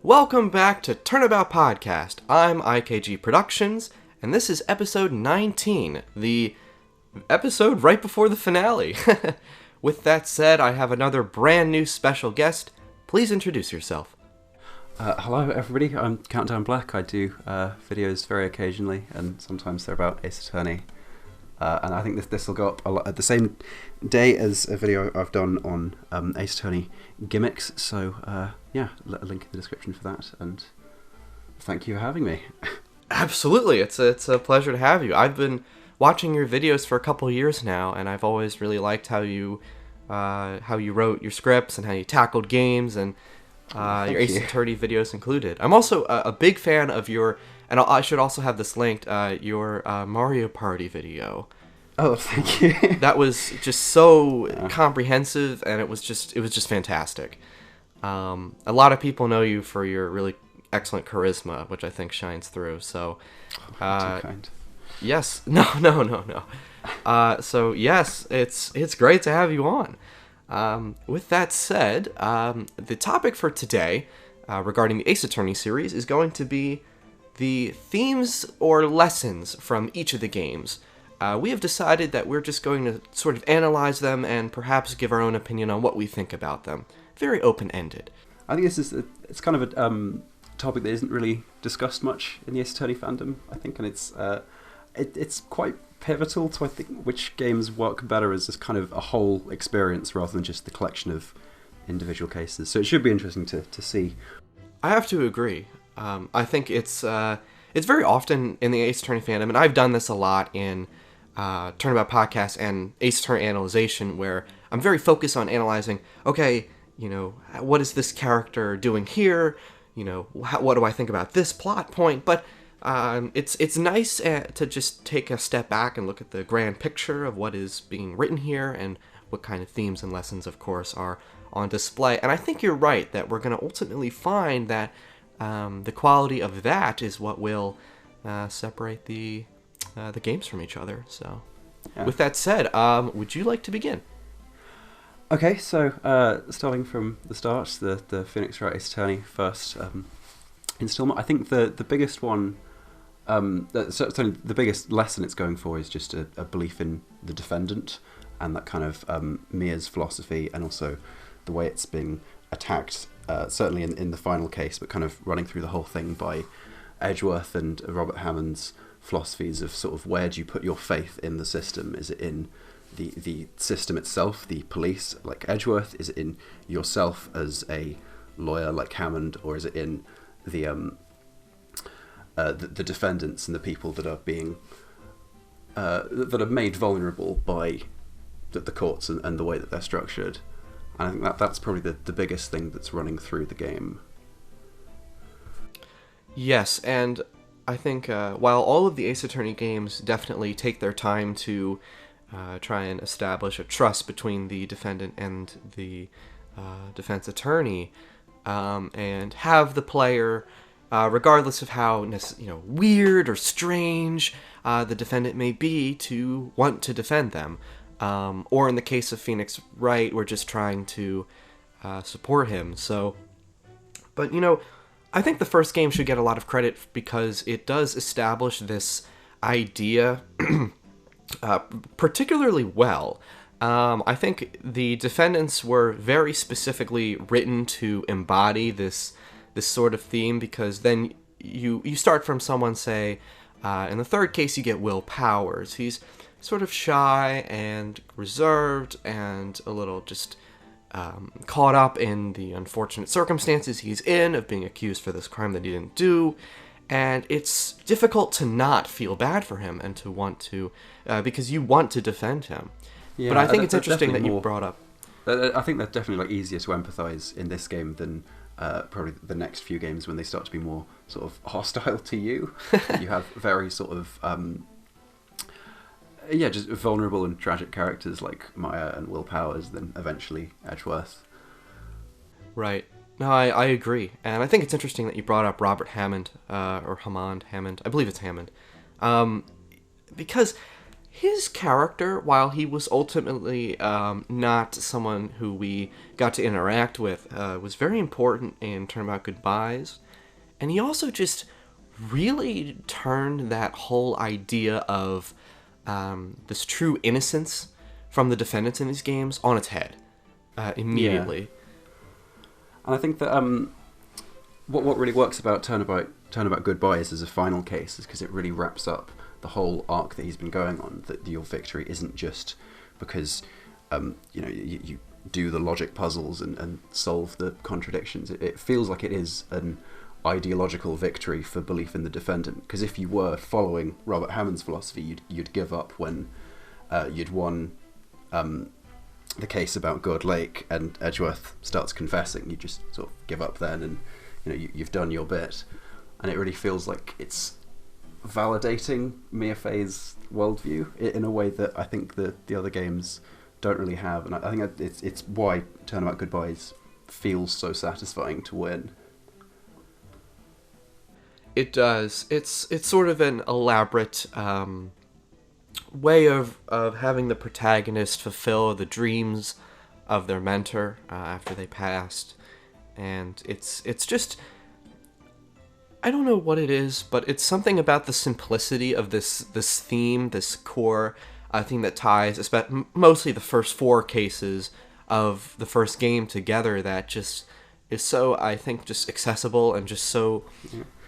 Welcome back to Turnabout Podcast. I'm IKG Productions, and this is episode 19, the episode right before the finale. With that said, I have another brand new special guest. Please introduce yourself. Hello everybody, I'm Countdown Bleck. I do videos very occasionally, and sometimes they're about Ace Attorney. And I think this will go up at the same day as a video I've done on Ace Attorney gimmicks. So yeah, a link in the description for that. And thank you for having me. Absolutely, it's a pleasure to have you. I've been watching your videos for a couple of years now, and I've always really liked how you wrote your scripts and how you tackled games, and your Ace Attorney videos included. I'm also a big fan of your, and I should also have this linked, your Mario Party video. Oh, thank you. That was just so comprehensive, and it was just fantastic. A lot of people know you for your really excellent charisma, which I think shines through. So, too kind. Yes, no. So yes, it's great to have you on. With that said, the topic for today, regarding the Ace Attorney series, is going to be the themes or lessons from each of the games. We have decided that we're just going to sort of analyze them and perhaps give our own opinion on what we think about them. Very open-ended. I think it's kind of a topic that isn't really discussed much in the Ace Attorney fandom, I think, and it's quite pivotal to, I think, which games work better as just kind of a whole experience rather than just the collection of individual cases. So it should be interesting to see. I have to agree. I think it's very often in the Ace Attorney fandom, and I've done this a lot in Turnabout Podcast and Ace Attorney Analyzation, where I'm very focused on analyzing, okay, what is this character doing here? What do I think about this plot point? But it's nice to just take a step back and look at the grand picture of what is being written here and what kind of themes and lessons, of course, are on display. And I think you're right that we're going to ultimately find that the quality of that is what will separate the games from each other. So, yeah. With that said, would you like to begin? Okay, so starting from the start, the Phoenix Wright Ace Attorney first installment. I think the biggest one, certainly the biggest lesson it's going for is just a belief in the defendant and that kind of Mia's philosophy, and also the way it's being attacked, certainly in the final case, but kind of running through the whole thing by Edgeworth and Robert Hammond's philosophies of sort of where do you put your faith in the system? Is it in the system itself, the police, like Edgeworth? Is it in yourself as a lawyer, like Hammond? Or is it in the defendants and the people that are being that are made vulnerable by the courts and the way that they're structured? And I think that's probably the biggest thing that's running through the game. Yes, and I think while all of the Ace Attorney games definitely take their time to try and establish a trust between the defendant and the defense attorney, and have the player, regardless of how weird or strange the defendant may be, to want to defend them. Or in the case of Phoenix Wright, we're just trying to support him. So, but I think the first game should get a lot of credit because it does establish this idea particularly well. I think the defendants were very specifically written to embody this sort of theme, because then you start from someone, say, in the third case you get Will Powers. He's sort of shy and reserved and a little just caught up in the unfortunate circumstances he's in of being accused for this crime that he didn't do. And it's difficult to not feel bad for him and to want to, because you want to defend him. Yeah, but I think it's interesting that you brought up. I think that's definitely easier to empathize in this game than probably the next few games when they start to be more sort of hostile to you. You have very sort of just vulnerable and tragic characters like Maya and Will Powers, then eventually Edgeworth. Right. No, I agree. And I think it's interesting that you brought up Robert Hammond, or Hammond. I believe it's Hammond. Because his character, while he was ultimately not someone who we got to interact with, was very important in Turnabout Goodbyes. And he also just really turned that whole idea of this true innocence from the defendants in these games on its head immediately. Yeah. And I think that what really works about Turnabout Goodbyes as a final case is because it really wraps up the whole arc that he's been going on, that your victory isn't just because you do the logic puzzles and solve the contradictions. It feels like it is an ideological victory for belief in the defendant, because if you were following Robert Hammond's philosophy, you'd give up when you'd won the case about God Lake and Edgeworth starts confessing. You just sort of give up then, and you've done your bit. And it really feels like it's validating Mia Fey's worldview in a way that I think the other games don't really have. And I think it's why Turnabout Goodbyes feels so satisfying to win. It does. It's sort of an elaborate way of having the protagonist fulfill the dreams of their mentor after they passed. And it's just, I don't know what it is, but it's something about the simplicity of this theme, this core theme that ties mostly the first 4 cases of the first game together that just is so, I think, just accessible and just so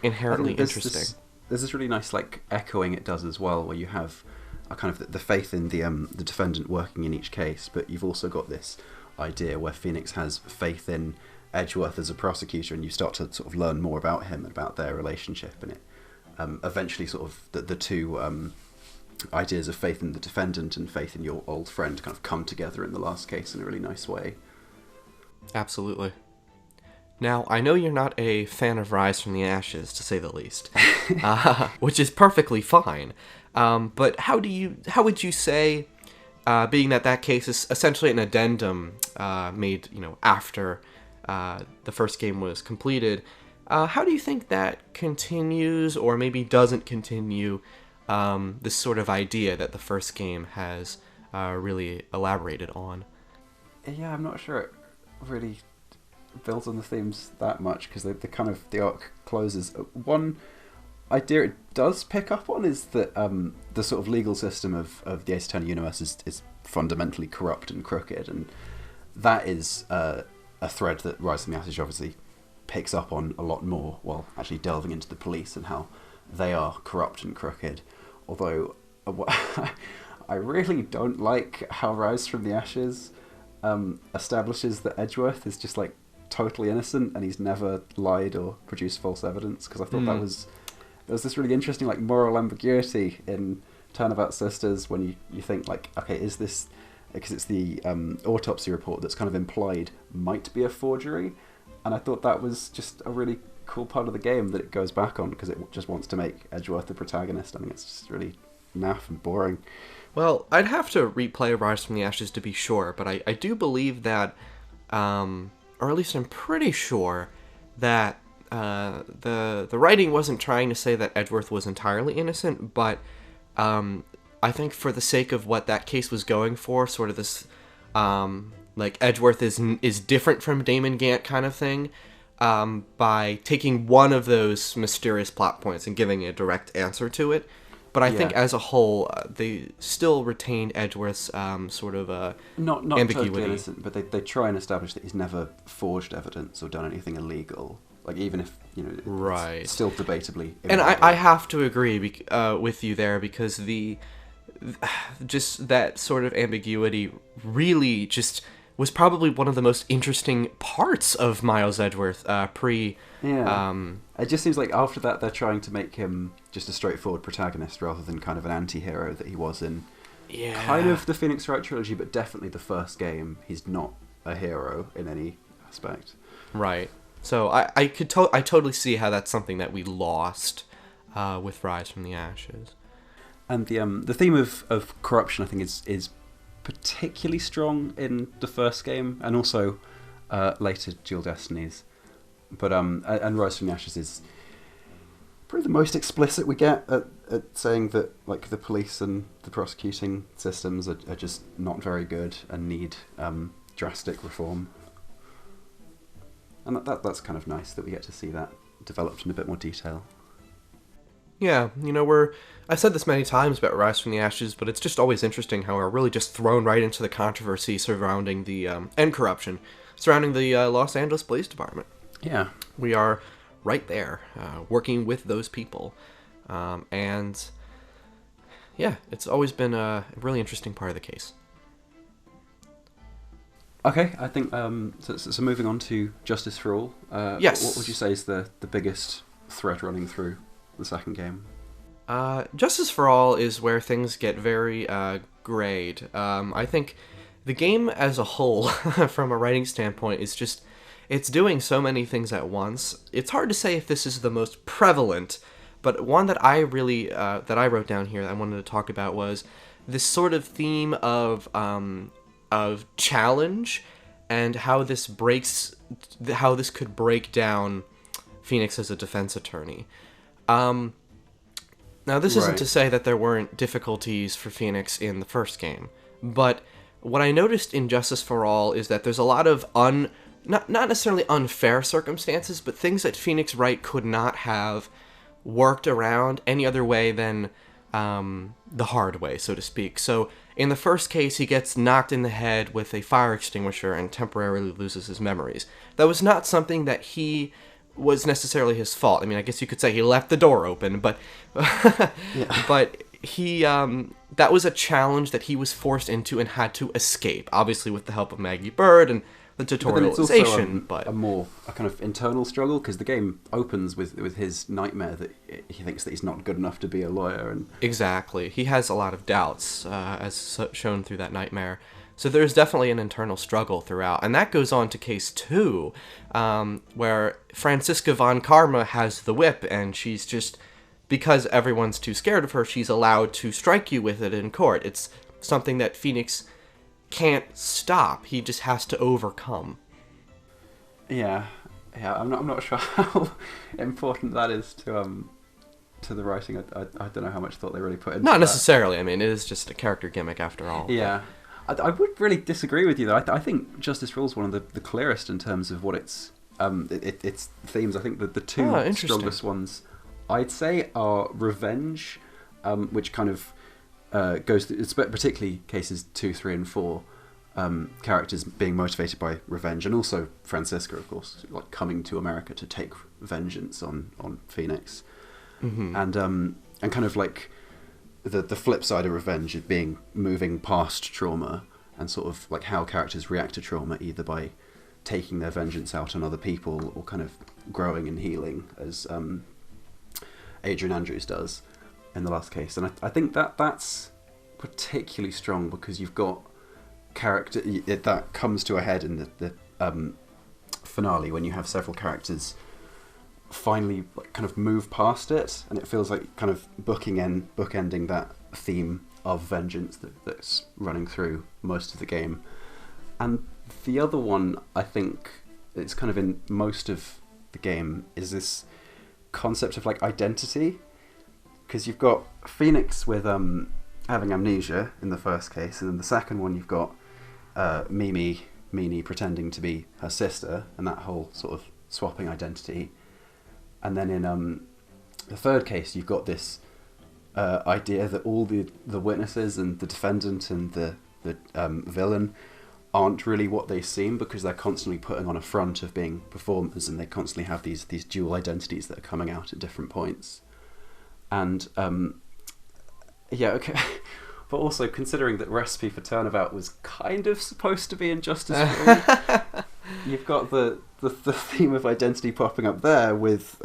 inherently interesting. There's this really nice echoing it does as well, where you have a kind of the faith in the defendant working in each case, but you've also got this idea where Phoenix has faith in Edgeworth as a prosecutor, and you start to sort of learn more about him and about their relationship, and it eventually sort of the two ideas of faith in the defendant and faith in your old friend kind of come together in the last case in a really nice way. Absolutely. Now, I know you're not a fan of Rise from the Ashes, to say the least, which is perfectly fine. But how would you say, being that case is essentially an addendum made after the first game was completed, how do you think that continues or maybe doesn't continue this sort of idea that the first game has really elaborated on? Yeah, I'm not sure it really builds on the themes that much, because the arc closes. One idea it does pick up on is that the sort of legal system of the Ace Attorney universe is fundamentally corrupt and crooked, and that is a thread that Rise from the Ashes obviously picks up on a lot more, while actually delving into the police and how they are corrupt and crooked. Although I really don't like how Rise from the Ashes establishes that Edgeworth is just totally innocent and he's never lied or produced false evidence, because I thought there was this really interesting moral ambiguity in Turnabout Sisters when you think okay, is this, because it's the autopsy report that's kind of implied might be a forgery, and I thought that was just a really cool part of the game that it goes back on, because it just wants to make Edgeworth the protagonist. I think it's just really naff and boring. Well, I'd have to replay Rise from the Ashes to be sure, but I do believe that, or at least I'm pretty sure that the writing wasn't trying to say that Edgeworth was entirely innocent, but I think for the sake of what that case was going for, sort of this Edgeworth is different from Damon Gant kind of thing, by taking one of those mysterious plot points and giving a direct answer to it. But I think as a whole, they still retained Edgeworth's sort of not ambiguity. Totally innocent, but they try and establish that he's never forged evidence or done anything illegal. Even if right, it's still debatably illegal. And I have to agree with you there, because just that sort of ambiguity really just was probably one of the most interesting parts of Miles Edgeworth it just seems like after that they're trying to make him just a straightforward protagonist rather than kind of an anti-hero that he was in kind of the Phoenix Wright trilogy, but definitely the first game he's not a hero in any aspect. Right. So I totally see how that's something that we lost with Rise from the Ashes. And the theme of corruption, I think, is particularly strong in the first game, and also later Dual Destinies. But and Rise from the Ashes is probably the most explicit we get at saying that like the police and the prosecuting systems are just not very good and need drastic reform. And that's kind of nice that we get to see that developed in a bit more detail. Yeah, I've said this many times about Rise from the Ashes, but it's just always interesting how we're really just thrown right into the controversy surrounding the, and corruption, surrounding the Los Angeles Police Department. Yeah. We are right there, working with those people. And, yeah, it's always been a really interesting part of the case. Okay, I think, so moving on to Justice for All. Yes. What would you say is the biggest thread running through the second game? Justice for All is where things get very grayed. I think the game as a whole, from a writing standpoint, is just, it's doing so many things at once. It's hard to say if this is the most prevalent, but one that I really, that I wrote down here that I wanted to talk about was this sort of theme of challenge and how this could break down Phoenix as a defense attorney. Now, this isn't to say that there weren't difficulties for Phoenix in the first game, but what I noticed in Justice for All is that there's a lot of not necessarily unfair circumstances, but things that Phoenix Wright could not have worked around any other way than the hard way, so to speak. So, in the first case, he gets knocked in the head with a fire extinguisher and temporarily loses his memories. That was not something that was necessarily his fault. I mean, I guess you could say he left the door open, but but he that was a challenge that he was forced into and had to escape, obviously with the help of Maggie Bird and the tutorialization. But it's also a kind of internal struggle, because the game opens with his nightmare that he thinks that he's not good enough to be a lawyer. And exactly, he has a lot of doubts, as shown through that nightmare. So there's definitely an internal struggle throughout. And that goes on to case 2, where Franziska von Karma has the whip, and she's just, because everyone's too scared of her, she's allowed to strike you with it in court. It's something that Phoenix can't stop. He just has to overcome. Yeah, I'm not sure how important that is to the writing. I don't know how much thought they really put into Not that. necessarily. I mean, it is just a character gimmick after all. Yeah. I would really disagree with you, though. I think Justice for All is one of the clearest in terms of what its themes. I think that the two strongest ones, I'd say, are revenge, which kind of goes through, particularly cases 2, 3, and 4, characters being motivated by revenge, and also Franziska, of course, like coming to America to take vengeance on Phoenix, and kind of like the flip side of revenge is moving past trauma, and sort of like how characters react to trauma, either by taking their vengeance out on other people or kind of growing and healing, as Adrian Andrews does in the last case. And I think that's particularly strong because you've got character that comes to a head in the finale, when you have several characters finally kind of move past it, and it feels like kind of bookending that theme of vengeance that's running through most of the game. And the other one, I think it's kind of in most of the game, is this concept of like identity, because you've got Phoenix with having amnesia in the first case, and in the second one you've got Meanie pretending to be her sister, and that whole sort of swapping identity. And then in the third case, you've got this idea that all the witnesses and the defendant and the villain aren't really what they seem, because they're constantly putting on a front of being performers, and they constantly have these dual identities that are coming out at different points. And yeah, okay. But also, considering that Recipe for Turnabout was kind of supposed to be in Justice for All, you've got the theme of identity popping up there with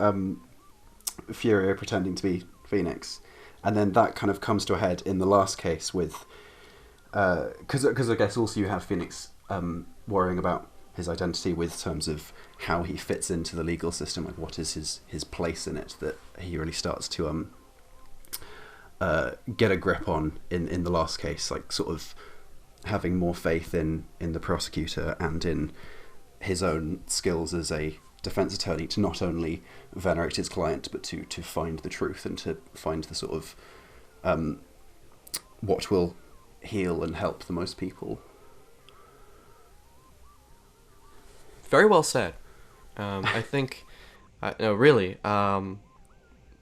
Furia pretending to be Phoenix, and then that kind of comes to a head in the last case with because I guess also you have Phoenix worrying about his identity with terms of how he fits into the legal system, like what is his place in it, that he really starts to get a grip on in the last case, like sort of having more faith in the prosecutor and in his own skills as a defense attorney to not only venerate his client, but to find the truth and to find the sort of what will heal and help the most people. Very well said. I think, no, really,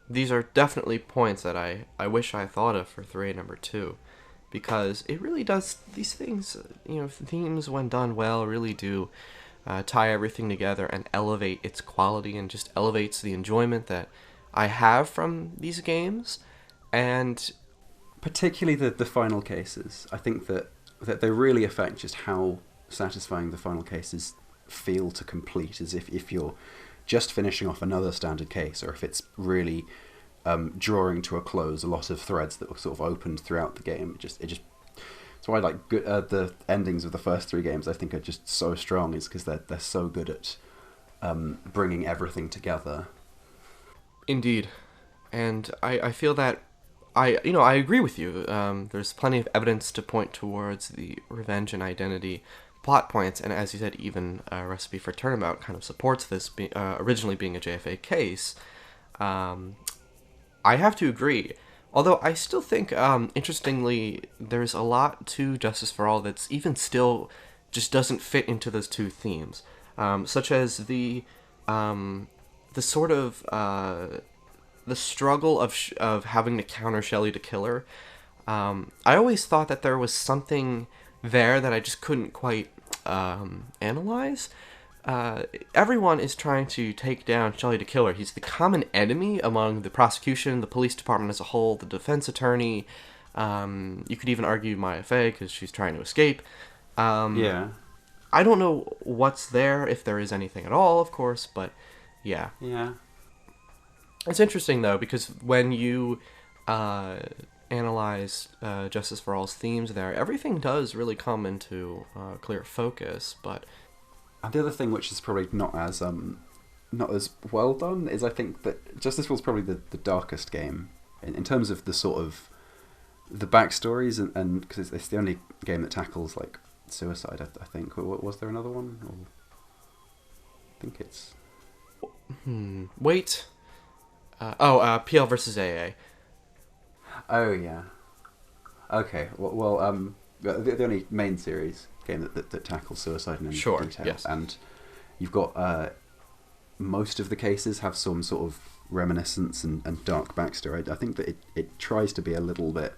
these are definitely points that I wish I thought of for 3A number 2, because it really does, these things, themes when done well really do tie everything together and elevate its quality and just elevates the enjoyment that I have from these games. And particularly the final cases, I think that they really affect just how satisfying the final cases feel to complete, as if you're just finishing off another standard case, or if it's really drawing to a close a lot of threads that were sort of opened throughout the game. It just that's why I like the endings of the first 3 games. I think are just so strong, is because they're so good at bringing everything together. Indeed, and I feel that I agree with you. There's plenty of evidence to point towards the revenge and identity plot points, and as you said, even Recipe for Turnabout kind of supports this, originally being a JFA case. I have to agree. Although I still think, interestingly, there's a lot to Justice for All that's even still just doesn't fit into those 2 themes, such as the sort of the struggle of having to counter Shelley to kill her. I always thought that there was something there that I just couldn't quite analyze. Everyone is trying to take down Shelley to kill her. He's the common enemy among the prosecution, the police department as a whole, the defense attorney. You could even argue Maya Fey, because she's trying to escape. Yeah. I don't know what's there, if there is anything at all, of course, but yeah. Yeah. It's interesting, though, because when you analyze Justice for All's themes there, everything does really come into clear focus, but... And the other thing, which is probably not as well done, is I think that Justice for All is probably the darkest game in terms of the sort of the backstories, and because it's the only game that tackles like suicide. I think. Was there another one? Or... I think it's. Wait. PL versus AA. Oh yeah. Okay. Well the only main series game that tackles suicide in any detail. Yes. And you've got most of the cases have some sort of reminiscence and dark backstory. I think that it tries to be a little bit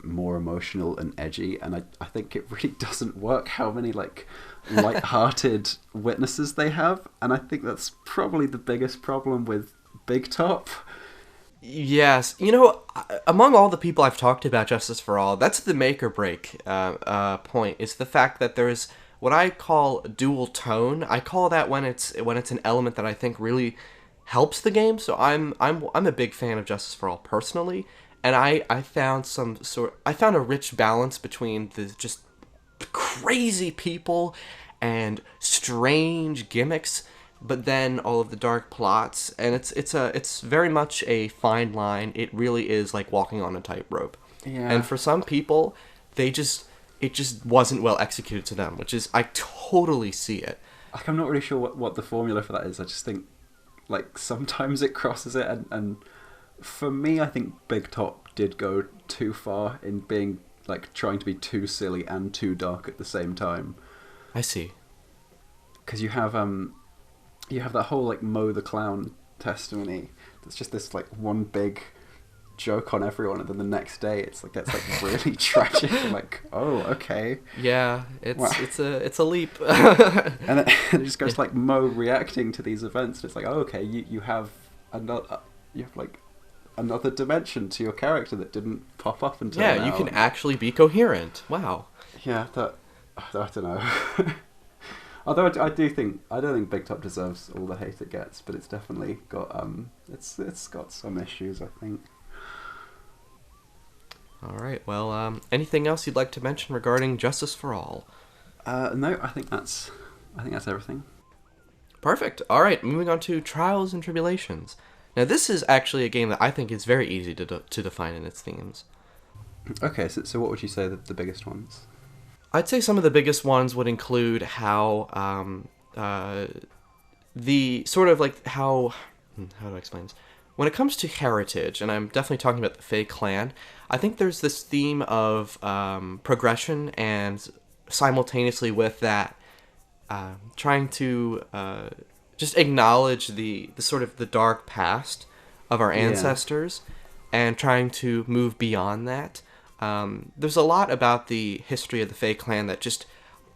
more emotional and edgy, and I think it really doesn't work how many like light-hearted witnesses they have, and I think that's probably the biggest problem with Big Top. Yes, among all the people I've talked about Justice for All, that's the make or break point. Is the fact that there is what I call dual tone. I call that when it's an element that I think really helps the game. So I'm a big fan of Justice for All personally, and I found a rich balance between the just crazy people and strange gimmicks, but then all of the dark plots, and it's very much a fine line. It really is like walking on a tightrope. Yeah. And for some people, it just wasn't well executed to them, which is, I totally see it. Like, I'm not really sure what the formula for that is. I just think like sometimes it crosses it, and for me, I think Big Top did go too far in being like trying to be too silly and too dark at the same time. I see. Because you have that whole like Mo the Clown testimony that's just this like one big joke on everyone, and then the next day it's like really tragic. Like, oh, okay. Yeah, it's a leap. And then it just goes to like Mo reacting to these events, and it's like, oh, okay, you have like another dimension to your character that didn't pop up until now. You can actually be coherent. Wow. Yeah, I don't know. Although I don't think Big Top deserves all the hate it gets, but it's definitely got it's got some issues, I think. All right. Well, anything else you'd like to mention regarding Justice for All? No, I think that's everything. Perfect. All right. Moving on to Trials and Tribulations. Now, this is actually a game that I think is very easy to define in its themes. Okay, so what would you say the biggest ones? I'd say some of the biggest ones would include how the sort of like how do I explain this? When it comes to heritage, and I'm definitely talking about the Fae clan, I think there's this theme of progression, and simultaneously with that, trying to just acknowledge the sort of the dark past of our Yeah. ancestors, and trying to move beyond that. There's a lot about the history of the Fae clan that just,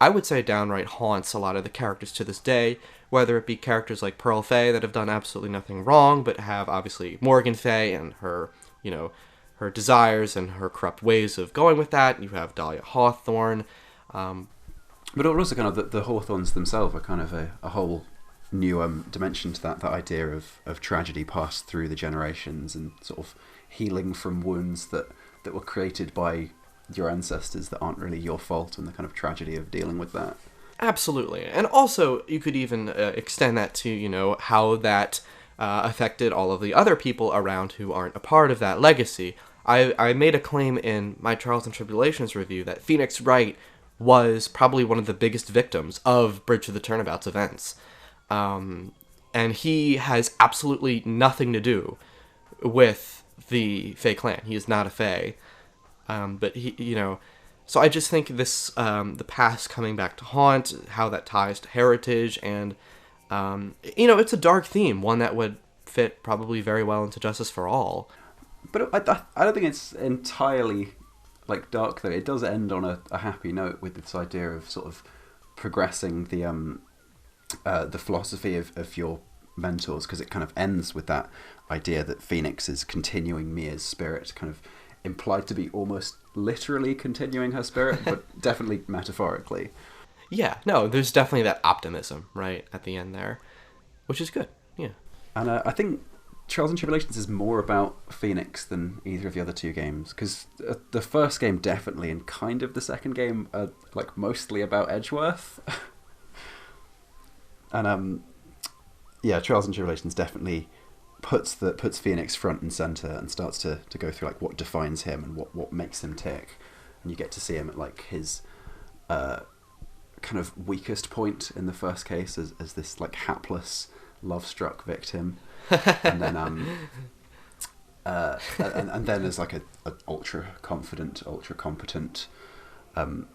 I would say, downright haunts a lot of the characters to this day, whether it be characters like Pearl Fae that have done absolutely nothing wrong, but have obviously Morgan Fae and her, her desires and her corrupt ways of going with that. You have Dahlia Hawthorne. But also kind of the Hawthorns themselves are kind of a whole new dimension to that idea of tragedy passed through the generations and sort of healing from wounds that were created by your ancestors that aren't really your fault, and the kind of tragedy of dealing with that. Absolutely. And also, you could even extend that to, how that affected all of the other people around who aren't a part of that legacy. I made a claim in my Trials and Tribulations review that Phoenix Wright was probably one of the biggest victims of Bridge to the Turnabout's events. And he has absolutely nothing to do with the Fae clan. He is not a Fae. But he. So I just think this, the past coming back to haunt, how that ties to heritage, and, it's a dark theme, one that would fit probably very well into Justice for All. But I don't think it's entirely dark though. It does end on a happy note with this idea of sort of progressing the philosophy of your mentors, because it kind of ends with that idea that Phoenix is continuing Mia's spirit, kind of implied to be almost literally continuing her spirit, but definitely metaphorically. Yeah, no, there's definitely that optimism, right, at the end there, which is good, yeah. And I think Trials and Tribulations is more about Phoenix than either of the other two games, because the first game definitely, and kind of the second game, are mostly about Edgeworth. And Trials and Tribulations definitely puts Phoenix front and center and starts to go through what defines him and what makes him tick, and you get to see him at his kind of weakest point in the first case as this hapless love-struck victim, and then and then as an ultra confident, ultra competent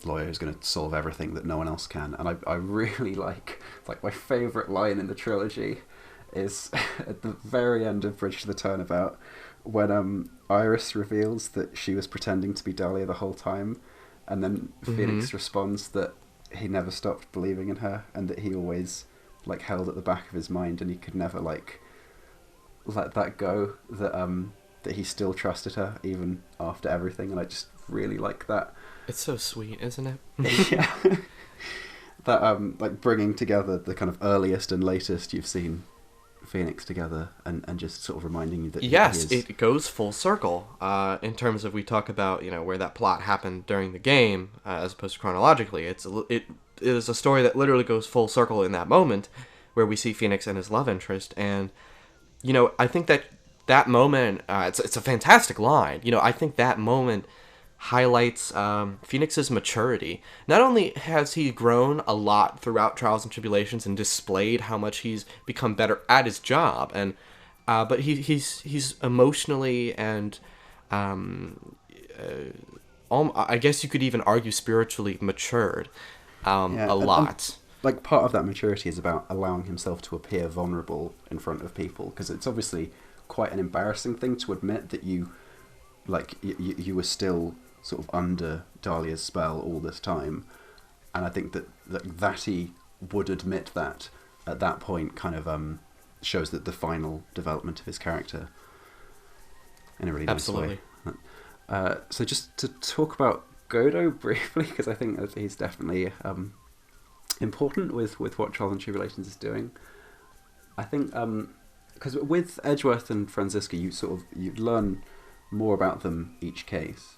lawyer who's going to solve everything that no one else can. And I really it's my favourite line in the trilogy is at the very end of Bridge to the Turnabout, when Iris reveals that she was pretending to be Dahlia the whole time, and then Phoenix responds that he never stopped believing in her, and that he always held at the back of his mind, and he could never let that go, that he still trusted her even after everything. And I just really like that. It's so sweet, isn't it? Yeah. That bringing together the kind of earliest and latest you've seen Phoenix together, and just sort of reminding you that yes, it goes full circle in terms of, we talk about where that plot happened during the game as opposed to chronologically. It is a story that literally goes full circle in that moment where we see Phoenix and his love interest. And I think that moment, it's a fantastic line. I think that moment highlights Phoenix's maturity. Not only has he grown a lot throughout Trials and Tribulations and displayed how much he's become better at his job, and but he's emotionally and I guess you could even argue spiritually matured a lot. And part of that maturity is about allowing himself to appear vulnerable in front of people, because it's obviously quite an embarrassing thing to admit that you were still sort of under Dahlia's spell all this time. And I think that he would admit that at that point kind of shows that the final development of his character in a really nice way. So just to talk about Godo briefly, because I think that he's definitely important with what Trials and Tribulations is doing. I think because with Edgeworth and Franziska, you learn more about them each case,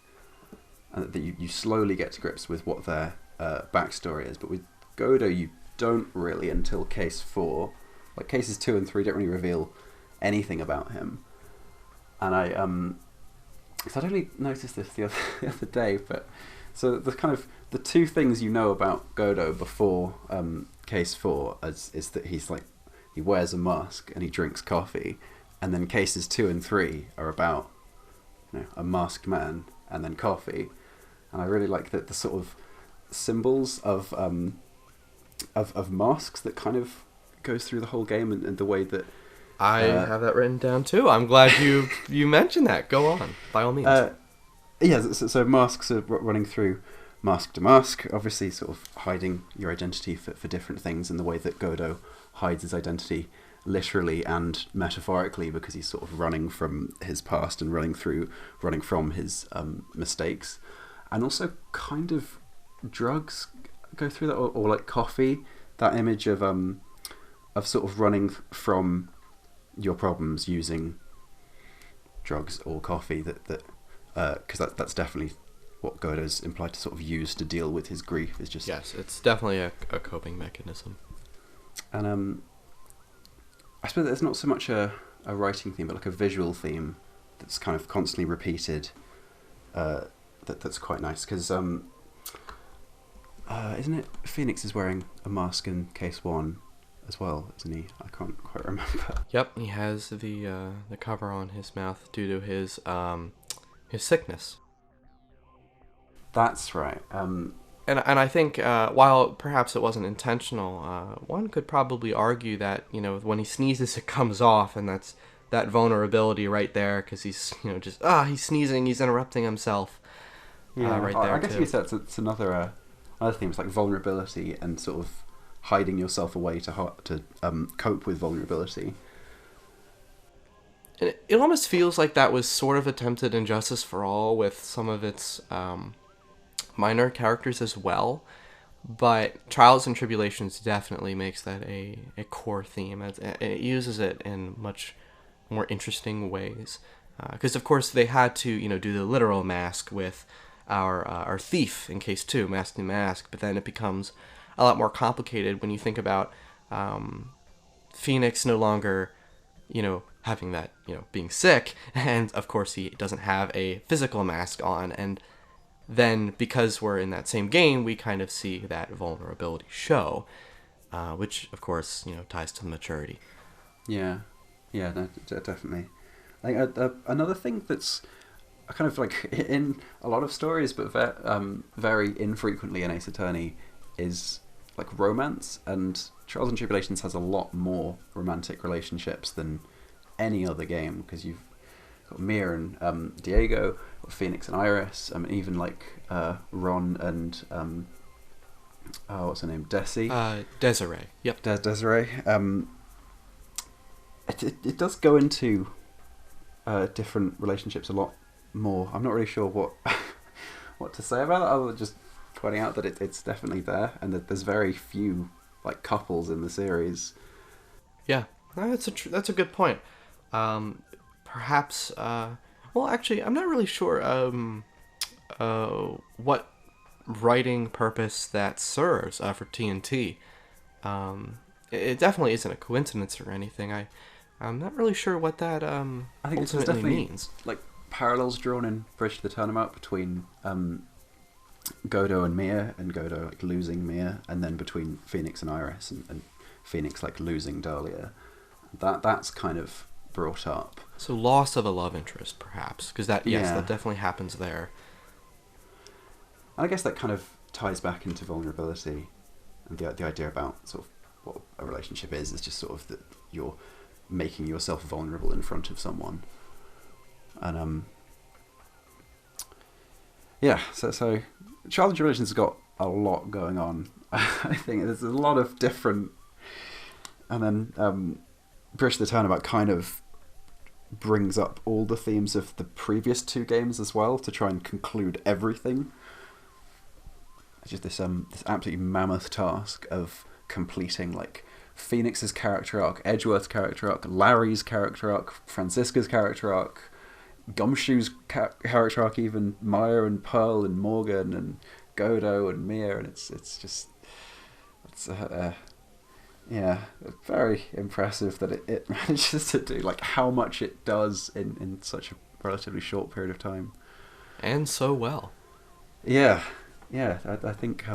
and that you slowly get to grips with what their backstory is. But with Godo, you don't really until case 4. Cases 2 and 3 don't really reveal anything about him. And I'd only noticed this the other day, but So the two things you know about Godo before case 4 is that he wears a mask and he drinks coffee, and then cases 2 and 3 are about a masked man and then coffee. And I really like the sort of symbols of masks that kind of goes through the whole game, and the way that I have that written down too. I'm glad you mentioned that. Go on, by all means. So masks are running through mask to mask, obviously sort of hiding your identity for different things, in the way that Godo hides his identity literally and metaphorically, because he's sort of running from his past and running from his mistakes. And also kind of drugs go through that, or like coffee, that image of sort of running from your problems using drugs or coffee, because that's definitely what Godo's implied to sort of use to deal with his grief. Is just, yes, it's definitely a coping mechanism. And I suppose it's not so much a writing theme, but like a visual theme that's kind of constantly repeated. That's quite nice, because isn't it Phoenix is wearing a mask in case 1 as well, isn't he? I can't quite remember. Yep, he has the cover on his mouth due to his sickness. That's right. And I think while perhaps it wasn't intentional, one could probably argue that when he sneezes it comes off, and that's that vulnerability right there, because he's he's sneezing, he's interrupting himself. Yeah, right there. I guess you said it's another theme. It's like vulnerability and sort of hiding yourself away to cope with vulnerability. And it almost feels like that was sort of attempted in Justice for All with some of its minor characters as well, but Trials and Tribulations definitely makes that a core theme. It uses it in much more interesting ways, because of course they had to do the literal mask with our thief in case 2, Mask to Mask, but then it becomes a lot more complicated when you think about Phoenix no longer having that being sick, and of course he doesn't have a physical mask on, and then because we're in that same game, we kind of see that vulnerability show, which of course ties to the maturity. Yeah, no, definitely. Like another thing that's kind of like in a lot of stories, but very infrequently in Ace Attorney, is like romance. And Trials and Tribulations has a lot more romantic relationships than any other game, because you've got Mia and Diego, or Phoenix and Iris, even like Ron and what's her name, Desi? Desiree. Yep. Desiree. It does go into different relationships a lot more. I'm not really sure what to say about it, other than just pointing out that it's definitely there, and that there's very few like couples in the series. Yeah, that's a good point. Perhaps. Well, actually, I'm not really sure what writing purpose that serves for TNT. It definitely isn't a coincidence or anything. I'm not really sure what that I think it's ultimately definitely means. Like parallels drawn in Bridge to the Turnabout between Godo and Mia, and Godo like losing Mia, and then between Phoenix and Iris, and Phoenix like losing Dahlia. That's kind of brought up. So loss of a love interest, perhaps, because that definitely happens there. And I guess that kind of ties back into vulnerability, and the idea about sort of what a relationship is just sort of that you're making yourself vulnerable in front of someone. And so Trials and Tribulations has got a lot going on. I think there's a lot of different, and then Bridge to the Turnabout kind of brings up all the themes of the previous 2 games as well, to try and conclude everything. It's just this absolutely mammoth task of completing like Phoenix's character arc, Edgeworth's character arc, Larry's character arc, Francisca's character arc, Gumshoe's character arc, even Maya and Pearl and Morgan and Godo and Mia, and it's very impressive that it manages to do like how much it does in such a relatively short period of time. And so well. Yeah, yeah, I think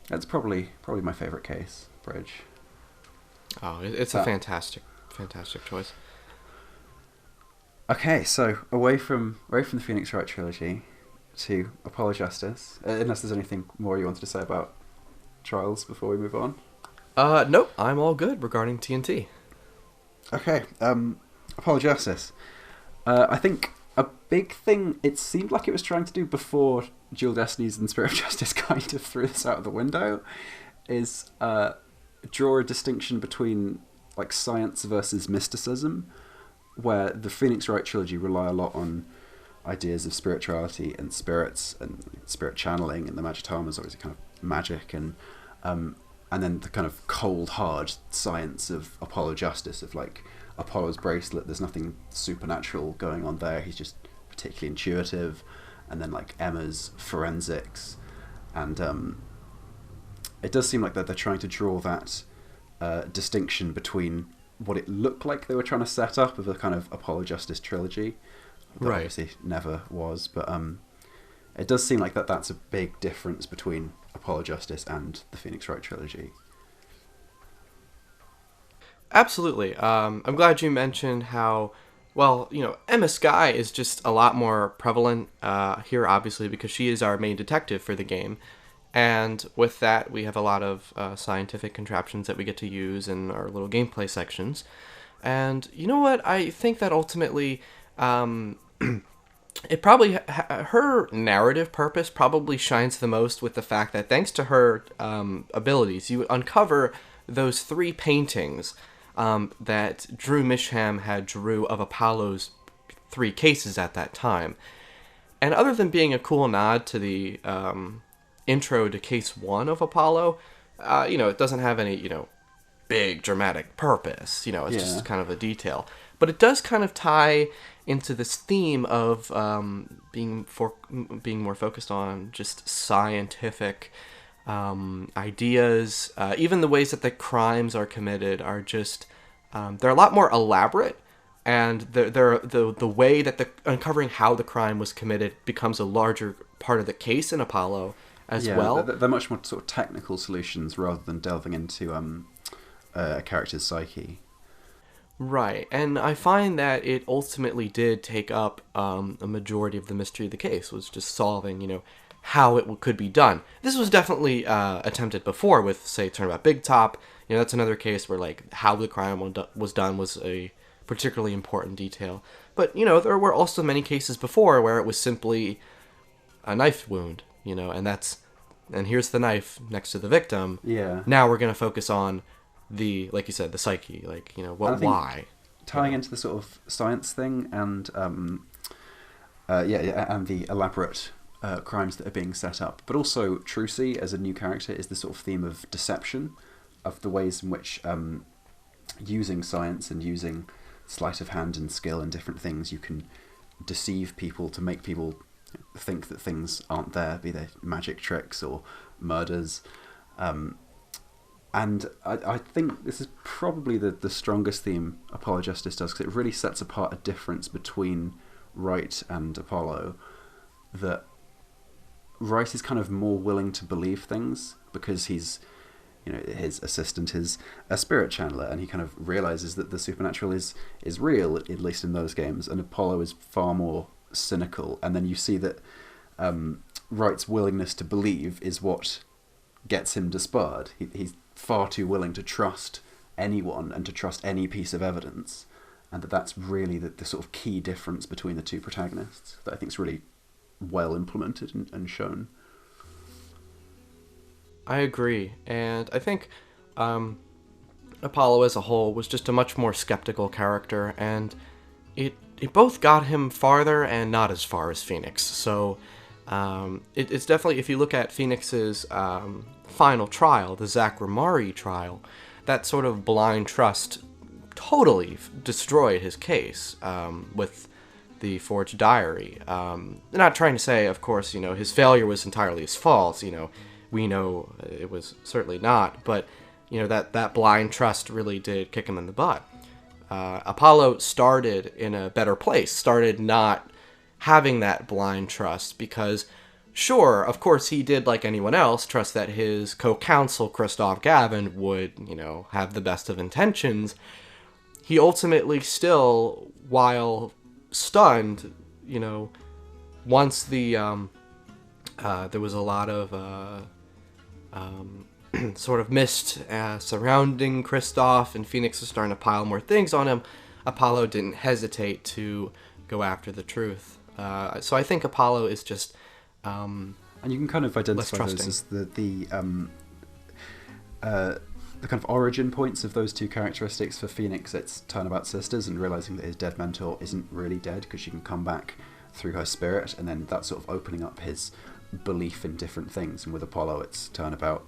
that's probably my favorite case, Bridge. Oh, it's a That fantastic choice. Okay, so away from the Phoenix Wright trilogy to Apollo Justice. Unless there's anything more you wanted to say about Trials before we move on. Nope, I'm all good regarding TNT. Okay, Apollo Justice. I think a big thing it seemed like it was trying to do before Dual Destinies and Spirit of Justice kind of threw this out of the window is draw a distinction between like science versus mysticism, where the Phoenix Wright trilogy rely a lot on ideas of spirituality and spirits and spirit channeling, and the Magitama is obviously kind of magic, and then the kind of cold hard science of Apollo Justice, of like Apollo's bracelet, there's nothing supernatural going on there, he's just particularly intuitive, and then like Emma's forensics, and it does seem like that they're trying to draw that distinction between what it looked like they were trying to set up of a kind of Apollo Justice trilogy, that Right. obviously never was, but it does seem like that's a big difference between Apollo Justice and the Phoenix Wright trilogy. Absolutely. I'm glad you mentioned how, well, Emma Skye is just a lot more prevalent here, obviously, because she is our main detective for the game. And with that, we have a lot of scientific contraptions that we get to use in our little gameplay sections. And you know what? I think that ultimately, it probably her narrative purpose probably shines the most with the fact that thanks to her abilities, you uncover those 3 paintings that Drew Misham had drew of Apollo's 3 cases at that time. And other than being a cool nod to the intro to case 1 of Apollo, it doesn't have any, big dramatic purpose. It's just kind of a detail. But it does kind of tie into this theme of being more focused on just scientific ideas. Even the ways that the crimes are committed are just they're a lot more elaborate, and the way that uncovering how the crime was committed becomes a larger part of the case in Apollo as well. They're much more sort of technical solutions rather than delving into a character's psyche. Right, and I find that it ultimately did take up a majority of the mystery of the case, was just solving, how it could be done. This was definitely attempted before with, say, Turnabout Big Top. That's another case where, like, how the crime was done was a particularly important detail. But, there were also many cases before where it was simply a knife wound, and here's the knife next to the victim. Yeah. Now we're going to focus on the, like you said, the psyche, why. Tying into the sort of science thing and and the elaborate crimes that are being set up, but also Trucy as a new character is the sort of theme of deception, of the ways in which using science and using sleight of hand and skill and different things, you can deceive people to make people think that things aren't there, be they magic tricks or murders. And I think this is probably the strongest theme Apollo Justice does, because it really sets apart a difference between Wright and Apollo, that Wright is kind of more willing to believe things because he's, his assistant is a spirit channeler, and he kind of realizes that the supernatural is real, at least in those games, and Apollo is far more cynical. And then you see that Wright's willingness to believe is what gets him disbarred. He's far too willing to trust anyone and to trust any piece of evidence, and that's really the sort of key difference between the two protagonists that I think is really well implemented and shown. I agree, and I think Apollo as a whole was just a much more skeptical character, and it both got him farther and not as far as Phoenix. So it's definitely, if you look at Phoenix's final trial, the Zach Ramari trial, that sort of blind trust totally destroyed his case with the forged diary. Not trying to say, of course, his failure was entirely his fault. We know it was certainly not, but that blind trust really did kick him in the butt. Apollo started in a better place, started not having that blind trust, because sure, of course, he did, like anyone else, trust that his co-counsel, Christoph Gavin, would, have the best of intentions. He ultimately still, while stunned, once the, there was a lot of, sort of mist surrounding Christoph, and Phoenix was starting to pile more things on him, Apollo didn't hesitate to go after the truth. So I think Apollo is just... and you can kind of identify those as the kind of origin points of those two characteristics. For Phoenix, it's Turnabout sisters and realizing that his dead mentor isn't really dead because she can come back through her spirit, and then that's sort of opening up his belief in different things. And with Apollo, it's Turnabout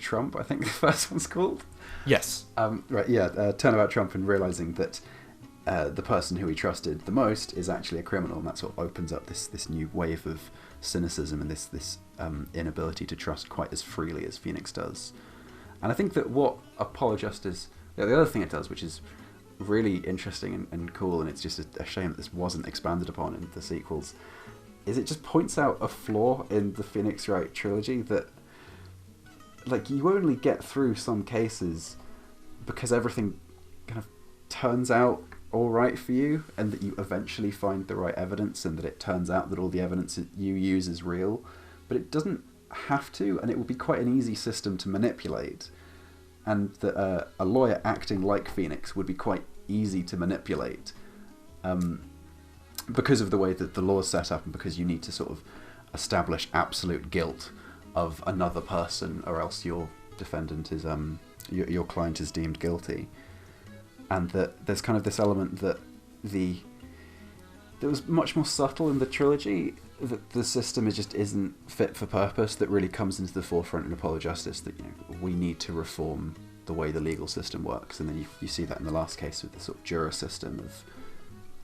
Trump, I think the first one's called. Yes. Turnabout Trump, and realizing that the person who he trusted the most is actually a criminal, and that sort of opens up this new wave of cynicism and this inability to trust quite as freely as Phoenix does. And I think that what Apollo Justice, the other thing it does, which is really interesting and cool, and it's just a shame that this wasn't expanded upon in the sequels, is it just points out a flaw in the Phoenix Wright trilogy that, like, you only get through some cases because everything kind of turns out all right for you, and that you eventually find the right evidence, and that it turns out that all the evidence that you use is real. But it doesn't have to, and it would be quite an easy system to manipulate, and that a lawyer acting like Phoenix would be quite easy to manipulate, because of the way that the law is set up, and because you need to sort of establish absolute guilt of another person, or else your defendant is your client is deemed guilty. And that there's kind of this element that was much more subtle in the trilogy, that the system isn't fit for purpose, that really comes into the forefront in Apollo Justice, that we need to reform the way the legal system works. And then you see that in the last case with the sort of juror system of,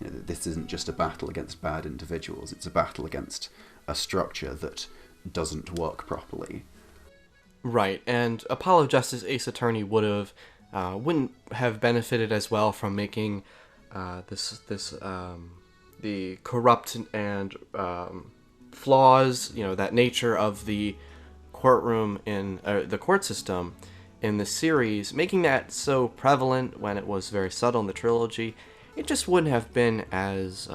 that this isn't just a battle against bad individuals, it's a battle against a structure that doesn't work properly. Right, and Apollo Justice Ace Attorney wouldn't have benefited as well from making the corrupt and flaws, that nature of the courtroom in the court system in the series, making that so prevalent when it was very subtle in the trilogy. It just wouldn't have been as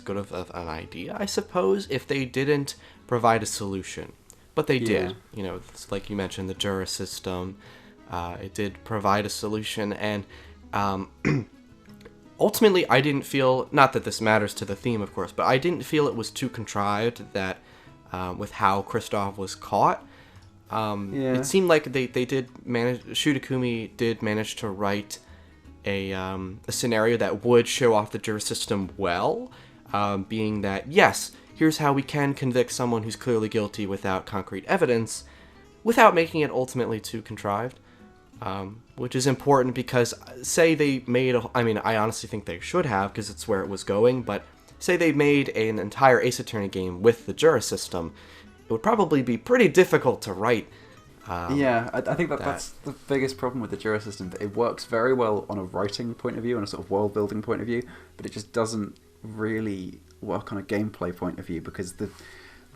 good of an idea, I suppose, if they didn't provide a solution. But they did. It's like you mentioned, the juror system. It did provide a solution, and ultimately I didn't feel, not that this matters to the theme, of course, but I didn't feel it was too contrived that with how Christoph was caught. It seemed like they did manage, Shutakumi did manage to write a scenario that would show off the juror system well, being that, yes, here's how we can convict someone who's clearly guilty without concrete evidence, without making it ultimately too contrived. Which is important because, say they made, I honestly think they should have, because it's where it was going, but say they made an entire Ace Attorney game with the juror system, it would probably be pretty difficult to write. I think that's the biggest problem with the juror system, that it works very well on a writing point of view, on a sort of world-building point of view, but it just doesn't really work on a gameplay point of view, because the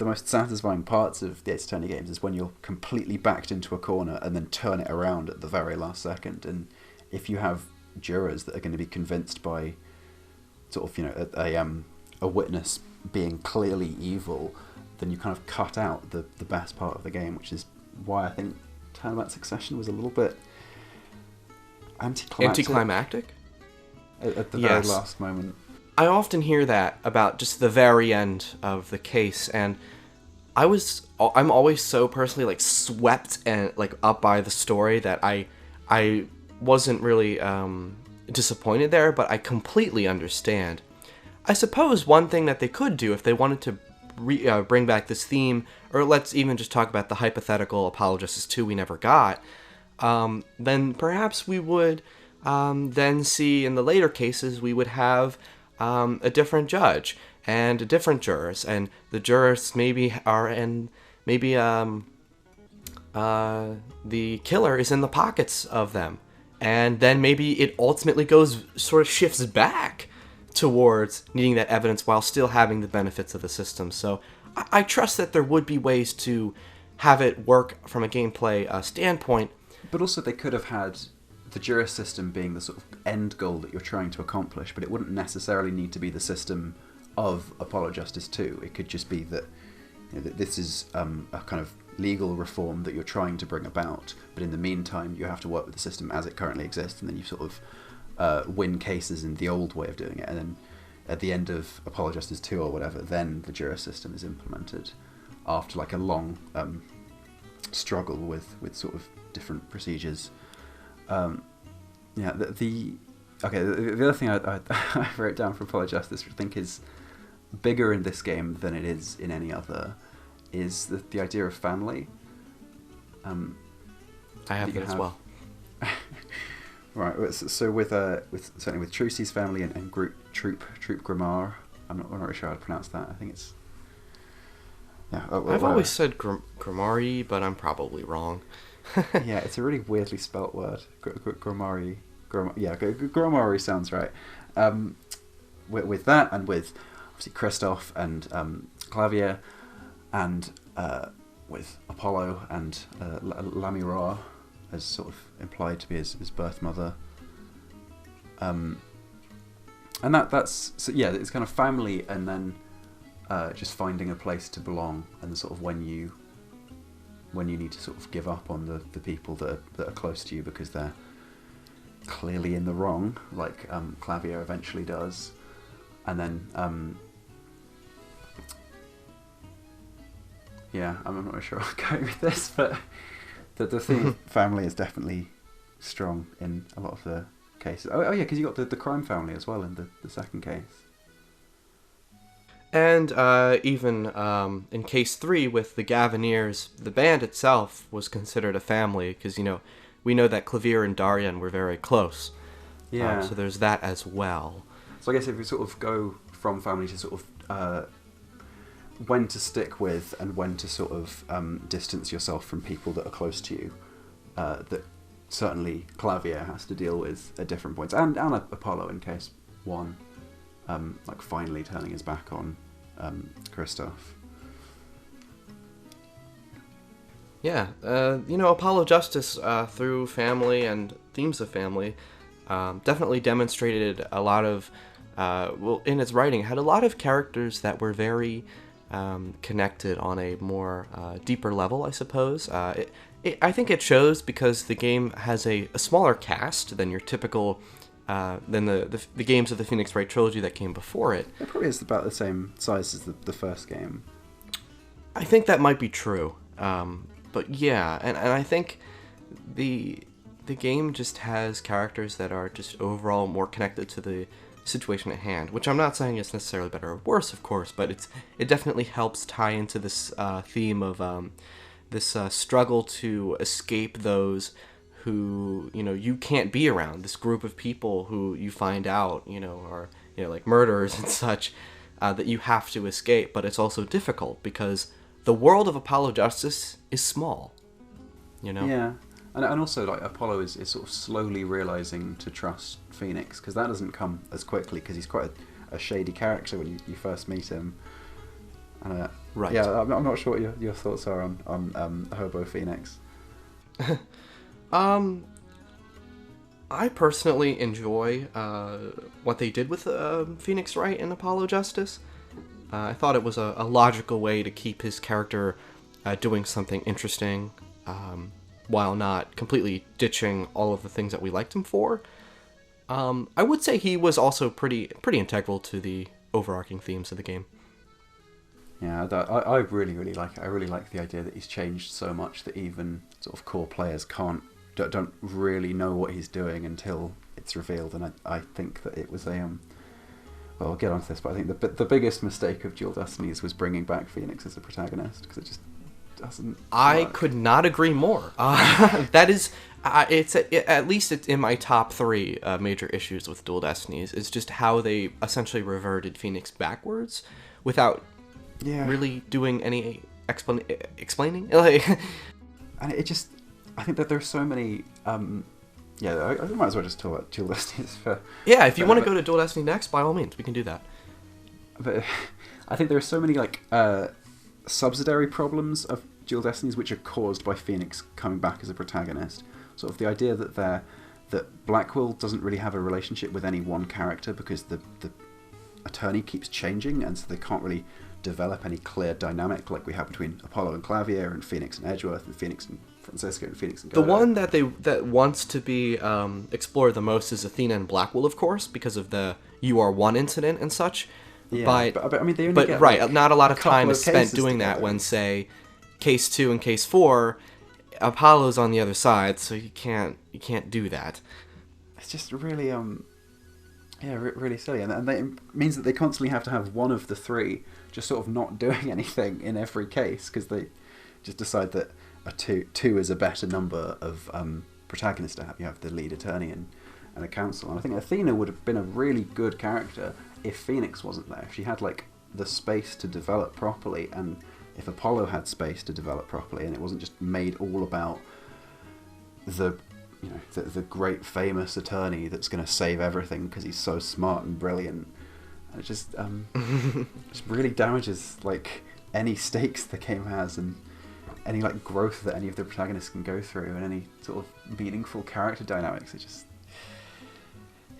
most satisfying parts of the Ace Attorney games is when you're completely backed into a corner and then turn it around at the very last second. And if you have jurors that are going to be convinced by sort of, a witness being clearly evil, then you kind of cut out the best part of the game, which is why I think Turnabout Succession was a little bit anticlimactic at the very last moment. I often hear that about just the very end of the case, and I'm always so personally swept and up by the story that I wasn't really disappointed there, but I completely understand. I suppose one thing that they could do if they wanted to bring back this theme, or let's even just talk about the hypothetical Apollo Justice 2 we never got, then perhaps we would then see in the later cases we would have a different judge and different jurors, and the jurors maybe the killer is in the pockets of them, and then maybe it ultimately shifts back towards needing that evidence while still having the benefits of the system. So I trust that there would be ways to have it work from a gameplay standpoint. But also they could have had the juris system being the sort of end goal that you're trying to accomplish, but it wouldn't necessarily need to be the system of Apollo Justice 2. It could just be that, that this is a kind of legal reform that you're trying to bring about, but in the meantime you have to work with the system as it currently exists, and then you sort of win cases in the old way of doing it, and then at the end of Apollo Justice 2 or whatever, then the juris system is implemented after like a long struggle with sort of different procedures. The other thing I wrote down for Apollo Justice, which I think is bigger in this game than it is in any other, is the idea of family. I have that as well. Right, so with certainly with Trucy's family and Troop Grammar, I'm not really sure how to pronounce that. I think it's I've always said Grammari, but I'm probably wrong. Yeah, it's a really weirdly spelt word. Grammari. Grammari sounds right. With that, and with obviously Christoph and Clavier, and with Apollo and Lamira, as sort of implied to be his birth mother. And that's so, yeah, it's kind of family, and then just finding a place to belong, and sort of when you need to sort of give up on the people that are close to you because they're clearly in the wrong, like Clavier eventually does, and then I'm not sure I'll go with this, but the theme of family is definitely strong in a lot of the cases. Oh yeah, because you got the crime family as well in the second case. And even in case 3 with the Gaviniers, the band itself was considered a family because, we know that Clavier and Darian were very close. Yeah. So there's that as well. So I guess if you sort of go from family to sort of when to stick with and when to sort of distance yourself from people that are close to you, that certainly Clavier has to deal with at different points, and Apollo in case 1. Like finally turning his back on Christoph. Yeah, Apollo Justice through family and themes of family definitely demonstrated a lot of, in its writing, had a lot of characters that were very connected on a more deeper level, I suppose. I think it shows because the game has a smaller cast than your typical than the games of the Phoenix Wright trilogy that came before it. It probably is about the same size as the first game. I think that might be true. But yeah, and I think the game just has characters that are just overall more connected to the situation at hand, which I'm not saying is necessarily better or worse, of course, but it definitely helps tie into this theme of this struggle to escape those who you can't be around, this group of people who you find out are like murderers and such, that you have to escape. But it's also difficult because the world of Apollo Justice is small, Yeah, and also like Apollo is sort of slowly realizing to trust Phoenix, because that doesn't come as quickly because he's quite a shady character when you first meet him. And right. Yeah, I'm not sure what your thoughts are on Hobo Phoenix. I personally enjoy what they did with Phoenix Wright in Apollo Justice. I thought it was a logical way to keep his character doing something interesting, while not completely ditching all of the things that we liked him for. I would say he was also pretty integral to the overarching themes of the game. Yeah, I really like it. I really like the idea that he's changed so much that even sort of core players don't really know what he's doing until it's revealed. And I think that it was well, I'll get onto this, but I think the biggest mistake of Dual Destinies was bringing back Phoenix as the protagonist, because it just doesn't I work. could not agree more. That is, at least it's in my top 3 major issues with Dual Destinies. It's just how they essentially reverted Phoenix backwards without really doing any explaining. And it just, I think that there's so many. I might as well just talk about Dual Destinies for. Yeah, if you want to go to Dual Destiny next, by all means, we can do that. But I think there are so many subsidiary problems of Dual Destinies which are caused by Phoenix coming back as a protagonist. Sort of the idea that Blackwell doesn't really have a relationship with any one character because the attorney keeps changing, and so they can't really develop any clear dynamic like we have between Apollo and Clavier, and Phoenix and Edgeworth, and Phoenix and Francisco, and Phoenix and Godo. The one that wants to be explored the most is Athena and Blackwell, of course, because of the UR1 incident and such. Yeah, but I mean, they only get right, like, not a lot of time is cases spent doing that when, say, Case 2 and Case 4, Apollo's on the other side, so you can't do that. It's just really really silly, and it means that they constantly have to have one of the three just sort of not doing anything in every case because they just decide that a two is a better number of protagonists to have. You have the lead attorney and a counsel, and I think Athena would have been a really good character if Phoenix wasn't there. If she had like the space to develop properly, and if Apollo had space to develop properly, and it wasn't just made all about the great famous attorney that's going to save everything because he's so smart and brilliant. It just just really damages like any stakes the game has, and any like growth that any of the protagonists can go through, and any sort of meaningful character dynamics. It just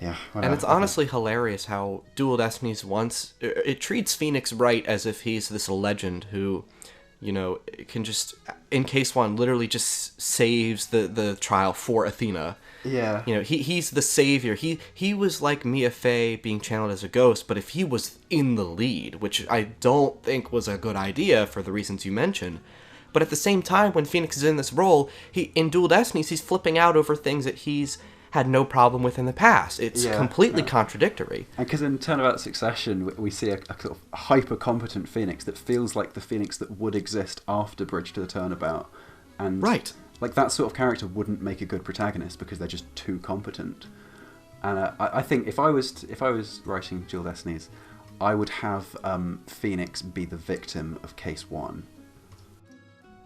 and it's honestly hilarious how Dual Destinies it treats Phoenix Wright as if he's this legend who, can just, in Case 1, literally just saves the trial for Athena. Yeah. He's the savior. He was like Mia Fey being channeled as a ghost, but if he was in the lead, which I don't think was a good idea for the reasons you mentioned. But at the same time, when Phoenix is in this role, in Dual Destinies, he's flipping out over things that he's had no problem with in the past. It's completely contradictory. And because in Turnabout Succession, we see a sort of hyper-competent Phoenix that feels like the Phoenix that would exist after Bridge to the Turnabout. And right. Like, that sort of character wouldn't make a good protagonist because they're just too competent. And I think if I was writing Dual Destinies, I would have Phoenix be the victim of Case 1.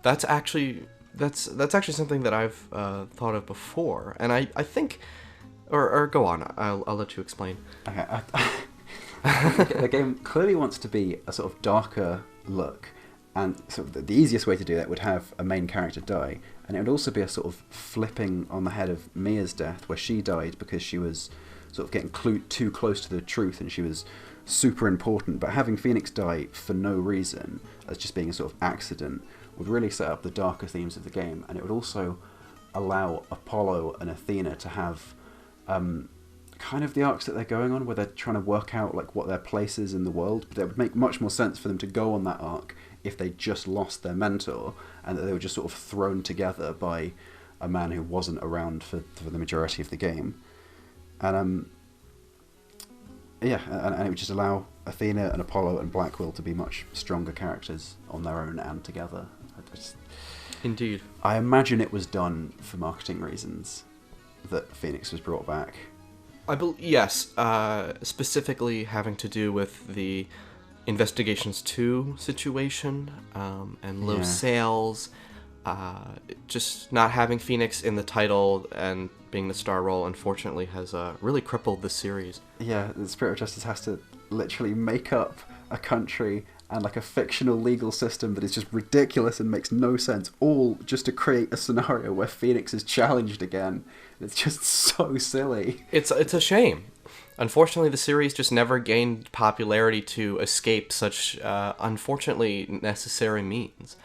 That's actually something that I've thought of before, and I think, or go on, I'll let you explain. Okay, the game clearly wants to be a sort of darker look, and sort of the easiest way to do that would have a main character die, and it would also be a sort of flipping on the head of Mia's death, where she died because she was sort of getting too close to the truth, and she was super important. But having Phoenix die for no reason, as just being a sort of accident, would really set up the darker themes of the game, and it would also allow Apollo and Athena to have kind of the arcs that they're going on, where they're trying to work out like what their place is in the world. But it would make much more sense for them to go on that arc if they just lost their mentor, and that they were just sort of thrown together by a man who wasn't around for the majority of the game. And and it would just allow Athena and Apollo and Blackwell to be much stronger characters on their own and together. Indeed. I imagine it was done for marketing reasons that Phoenix was brought back. Yes, specifically having to do with the Investigations 2 situation, and low sales, just not having Phoenix in the title and being the star role, unfortunately, has really crippled the series. Yeah, the Spirit of Justice has to literally make up a country and like a fictional legal system that is just ridiculous and makes no sense, all just to create a scenario where Phoenix is challenged again. It's just so silly. It's a shame. Unfortunately, the series just never gained popularity to escape such unfortunately necessary means.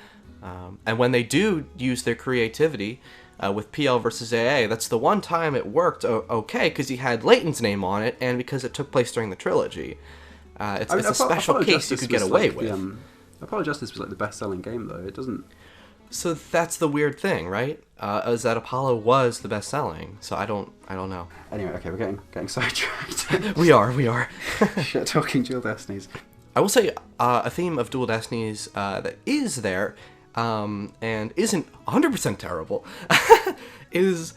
And when they do use their creativity with PL versus AA, that's the one time it worked okay, because you had Layton's name on it, and because it took place during the trilogy. It's a special case you could get away with. Apollo Justice was like the best-selling game, though. It doesn't... So that's the weird thing, right? Is that Apollo was the best-selling. So I don't know. Anyway, okay, we're getting sidetracked. we are. Shit, talking Dual Destinies. I will say a theme of Dual Destinies that is there, and isn't 100% terrible, is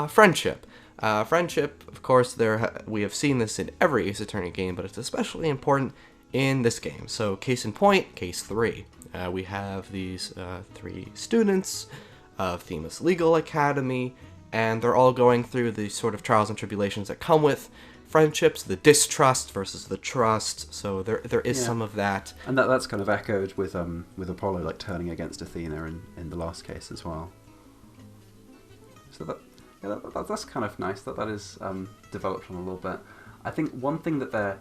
friendship. Friendship, of course, we have seen this in every Ace Attorney game, but it's especially important in this game. So, case in point, Case 3. We have these 3 students of Themis Legal Academy, and they're all going through the sort of trials and tribulations that come with friendships, the distrust versus the trust. So there is some of that. And that's kind of echoed with Apollo like turning against Athena in the last case as well. So that's kind of nice that is developed on a little bit. I think one thing that they're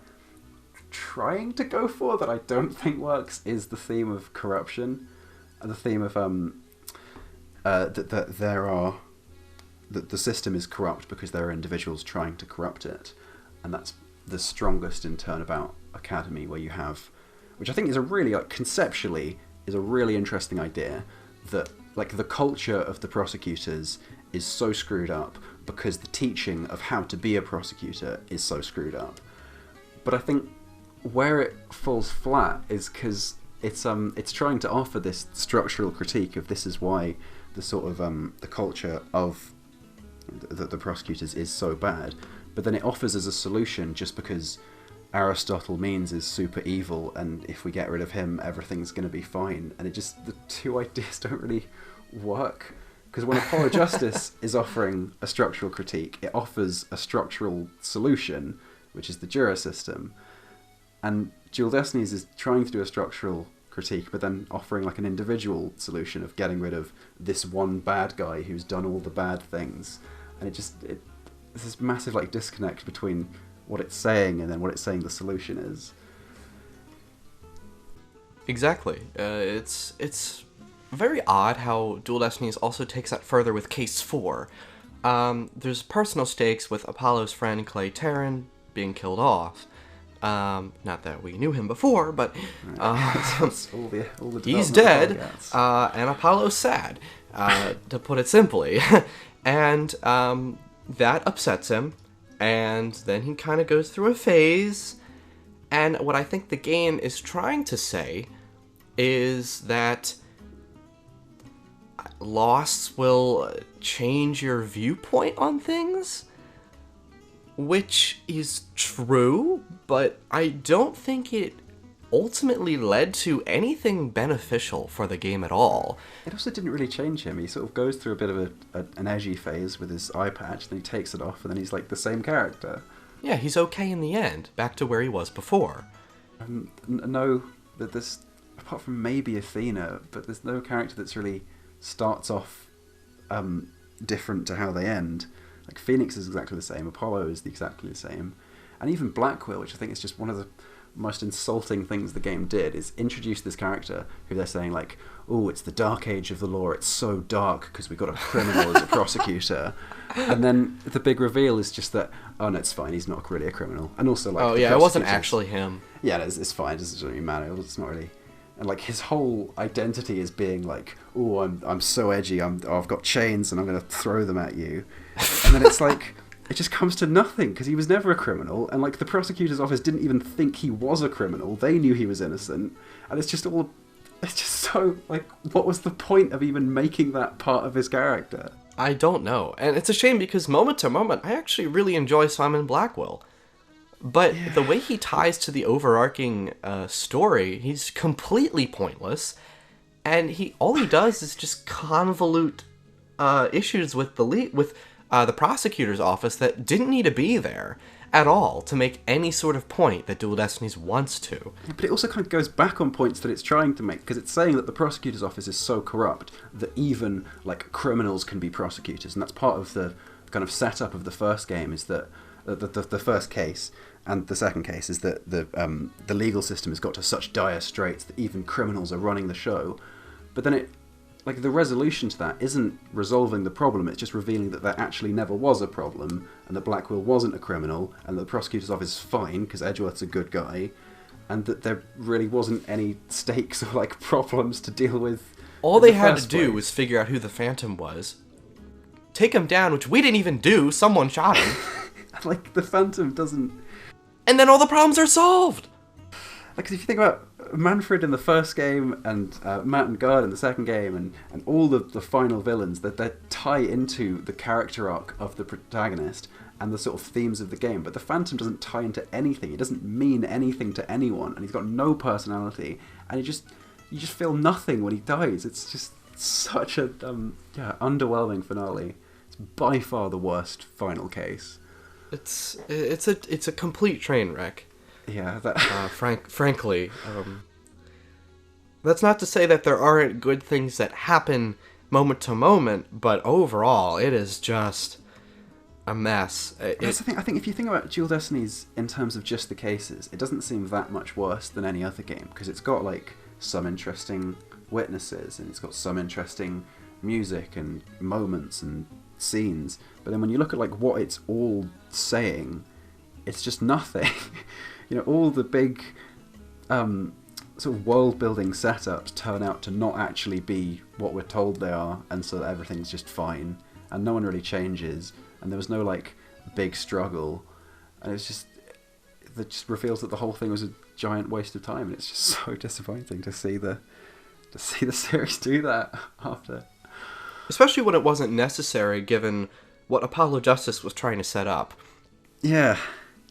trying to go for that I don't think works is the theme of corruption, and the theme of that the system is corrupt because there are individuals trying to corrupt it, and that's the strongest in Turnabout Academy, where you have, which I think is a really conceptually is a really interesting idea, that like the culture of the prosecutors is so screwed up because the teaching of how to be a prosecutor is so screwed up. But I think where it falls flat is because it's trying to offer this structural critique of this is why the sort of the culture of the prosecutors is so bad, but then it offers as a solution just because Aristotle Means is super evil, and if we get rid of him, everything's going to be fine. And the two ideas don't really work. Because when Apollo Justice is offering a structural critique, it offers a structural solution, which is the juror system. And Dual Destinies is trying to do a structural critique, but then offering like an individual solution of getting rid of this one bad guy who's done all the bad things. And there's this massive like disconnect between what it's saying and then what it's saying the solution is. Exactly. It's very odd how Dual Destinies also takes that further with Case 4. There's personal stakes with Apollo's friend Clay Terran being killed off. Not that we knew him before, but all the he's dead, and Apollo's sad, to put it simply. And that upsets him, and then he kind of goes through a phase. And what I think the game is trying to say is that loss will change your viewpoint on things, which is true, but I don't think it ultimately led to anything beneficial for the game at all. It also didn't really change him. He sort of goes through a bit of an edgy phase with his eye patch, then he takes it off, and then he's like the same character. Yeah, he's okay in the end, back to where he was before. No, that this, apart from maybe Athena, but there's no character that's really starts off different to how they end. Like Phoenix is exactly the same, Apollo is exactly the same, and even Blackwell, which I think is just one of the most insulting things the game did, is introduce this character who they're saying like, oh, it's the dark age of the law, it's so dark because we've got a criminal as a prosecutor, and then the big reveal is just that, oh no, it's fine, he's not really a criminal. And also like, oh yeah, it wasn't actually him. Yeah, it's fine, it doesn't really matter, it's not really. And like his whole identity is being like, oh, I'm so edgy, I've got chains and I'm going to throw them at you. And then it's like, it just comes to nothing because he was never a criminal, and like the prosecutor's office didn't even think he was a criminal. They knew he was innocent, and it's just so like, what was the point of even making that part of his character? I don't know, and it's a shame because moment to moment, I actually really enjoy Simon Blackwell. But yeah, the way he ties to the overarching story, he's completely pointless, and all he does is just convolute issues with the prosecutor's office that didn't need to be there at all to make any sort of point that Dual Destinies wants to. But it also kind of goes back on points that it's trying to make, because it's saying that the prosecutor's office is so corrupt that even like criminals can be prosecutors, and that's part of the kind of setup of the first game, is that the first case and the second case is that the legal system has got to such dire straits that even criminals are running the show. But then the resolution to that isn't resolving the problem, it's just revealing that there actually never was a problem, and that Blackwell wasn't a criminal, and that the prosecutor's office is fine because Edgeworth's a good guy, and that there really wasn't any stakes or like problems to deal with. All they had to do was figure out who the Phantom was, take him down, which we didn't even do, someone shot him. Like, the Phantom doesn't... And then all the problems are solved! Like, if you think about Manfred in the first game, and Matt and Guard in the second game, and all the final villains, that tie into the character arc of the protagonist and the sort of themes of the game, but the Phantom doesn't tie into anything. It doesn't mean anything to anyone, and he's got no personality, and you just feel nothing when he dies. It's just such a underwhelming finale. It's by far the worst final case. It's a complete train wreck. Yeah, Frankly, that's not to say that there aren't good things that happen moment to moment, but overall, it is just a mess. That's the thing. I think if you think about Dual Destinies in terms of just the cases, it doesn't seem that much worse than any other game because it's got like some interesting witnesses and it's got some interesting music and moments and scenes. But then when you look at like what it's all saying, it's just nothing. You know, all the big sort of world-building setups turn out to not actually be what we're told they are, and so everything's just fine, and no one really changes, and there was no like big struggle, and it just reveals that the whole thing was a giant waste of time, and it's just so disappointing to see the series do that after. Especially when it wasn't necessary, given what Apollo Justice was trying to set up. Yeah.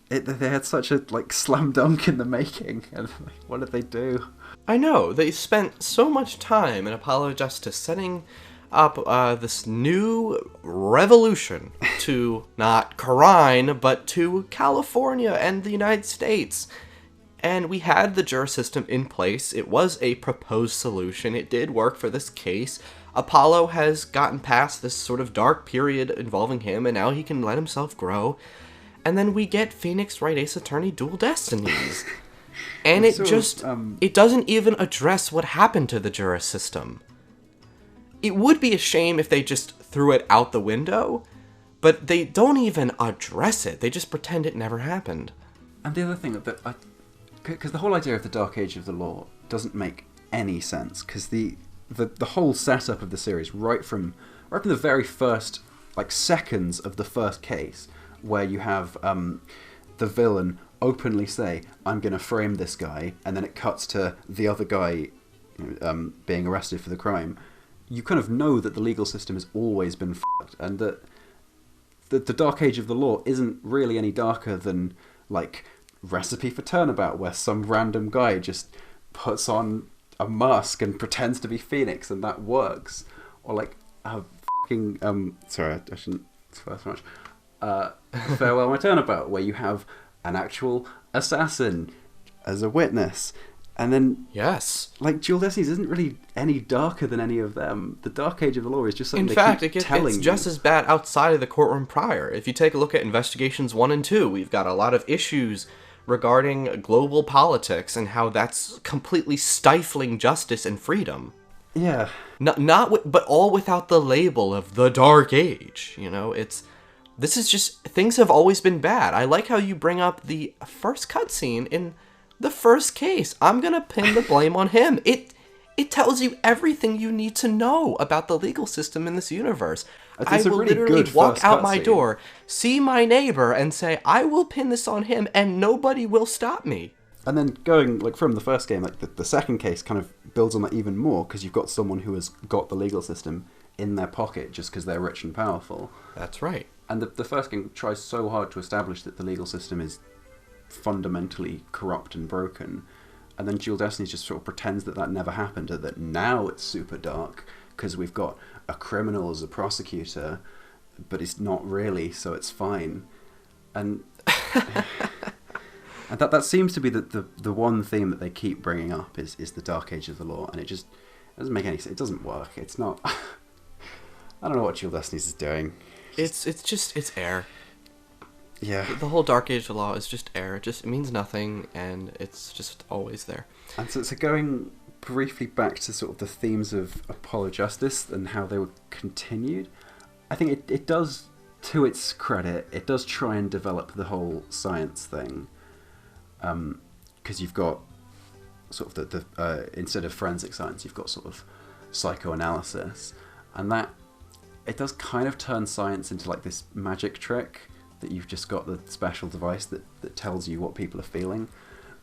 They had such a like slam dunk in the making, and like, what did they do? I know, they spent so much time in Apollo Justice setting up this new revolution to not Karine, but to California and the United States. And we had the jury system in place. It was a proposed solution. It did work for this case. Apollo has gotten past this sort of dark period involving him, and now he can let himself grow. And then we get Phoenix Wright Ace Attorney Dual Destinies. And it just, it doesn't even address what happened to the jury system. It would be a shame if they just threw it out the window, but they don't even address it. They just pretend it never happened. And the other thing, because the whole idea of the Dark Age of the Law doesn't make any sense, because the whole setup of the series, right from the very first, like, seconds of the first case, where you have the villain openly say, I'm going to frame this guy, and then it cuts to the other guy being arrested for the crime, you kind of know that the legal system has always been fucked, and that the Dark Age of the Law isn't really any darker than, like, Recipe for Turnabout, where some random guy just puts on a mask and pretends to be Phoenix, and that works. Or, like, a fucking... sorry, I shouldn't swear so much. Farewell My Turnabout, where you have an actual assassin as a witness, and then yes, like Dual Destinies isn't really any darker than any of them. The Dark Age of the Law is just something. In fact, it's just as bad outside of the courtroom prior. If you take a look at Investigations 1 and 2, we've got a lot of issues regarding global politics and how that's completely stifling justice and freedom. Yeah, but all without the label of the Dark Age. You know, this is just, things have always been bad. I like how you bring up the first cutscene in the first case. I'm going to pin the blame on him. It tells you everything you need to know about the legal system in this universe. I will literally walk out my door, see my neighbor, and say, I will pin this on him, and nobody will stop me. And then going like from the first game, like the second case kind of builds on that even more, because you've got someone who has got the legal system in their pocket just because they're rich and powerful. That's right. And the first game tries so hard to establish that the legal system is fundamentally corrupt and broken. And then Dual Destinies just sort of pretends that never happened, or that now it's super dark because we've got a criminal as a prosecutor, but it's not really, so it's fine. And and that seems to be the one theme that they keep bringing up is the Dark Age of the Law, and it doesn't make any sense. It doesn't work. It's not... I don't know what Dual Destinies is doing. It's air. Yeah. The whole Dark Age of the Law is just air. It means nothing, and it's just always there. And so going briefly back to sort of the themes of Apollo Justice and how they were continued, I think it does, to its credit, it does try and develop the whole science thing. Because you've got sort of the instead of forensic science, you've got sort of psychoanalysis, and that it does kind of turn science into like this magic trick that you've just got the special device that tells you what people are feeling,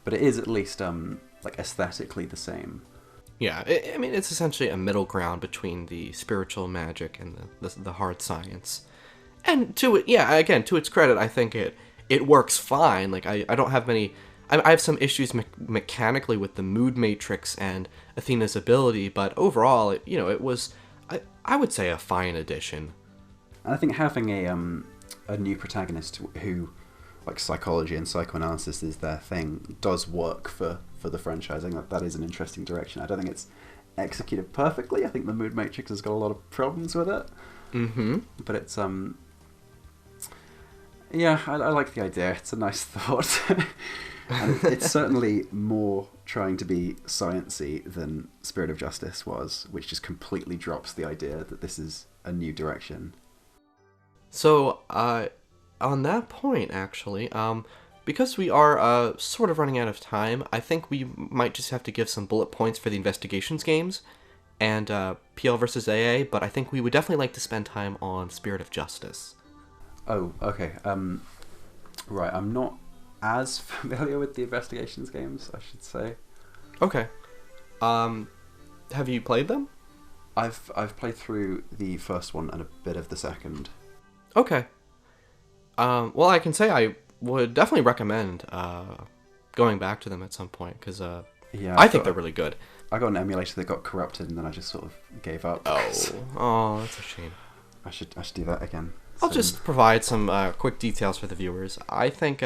but it is at least like aesthetically the same. Yeah, I mean, it's essentially a middle ground between the spiritual magic and the hard science. And to its credit, I think it works fine. Like, I don't have many... I have some issues mechanically with the mood matrix and Athena's ability, but overall, it was, I would say, a fine addition. And I think having a new protagonist who, like, psychology and psychoanalysis is their thing, does work for the franchise. I think that is an interesting direction. I don't think it's executed perfectly. I think the Mood Matrix has got a lot of problems with it. Mm-hmm. But it's yeah, I like the idea. It's a nice thought. And it's certainly more trying to be sciencey than Spirit of Justice was, which just completely drops the idea that this is a new direction. So, on that point, actually, because we are sort of running out of time, I think we might just have to give some bullet points for the investigations games and PL versus AA, but I think we would definitely like to spend time on Spirit of Justice. Oh, okay. Right, I'm not as familiar with the investigations games, I should say. Okay. Have you played them? I've played through the first one and a bit of the second. Okay. Well, I can say I would definitely recommend going back to them at some point, because I think they're really good. I got an emulator that got corrupted, and then I just sort of gave up. Oh, that's a shame. I should do that again. I'll just provide some quick details for the viewers. I think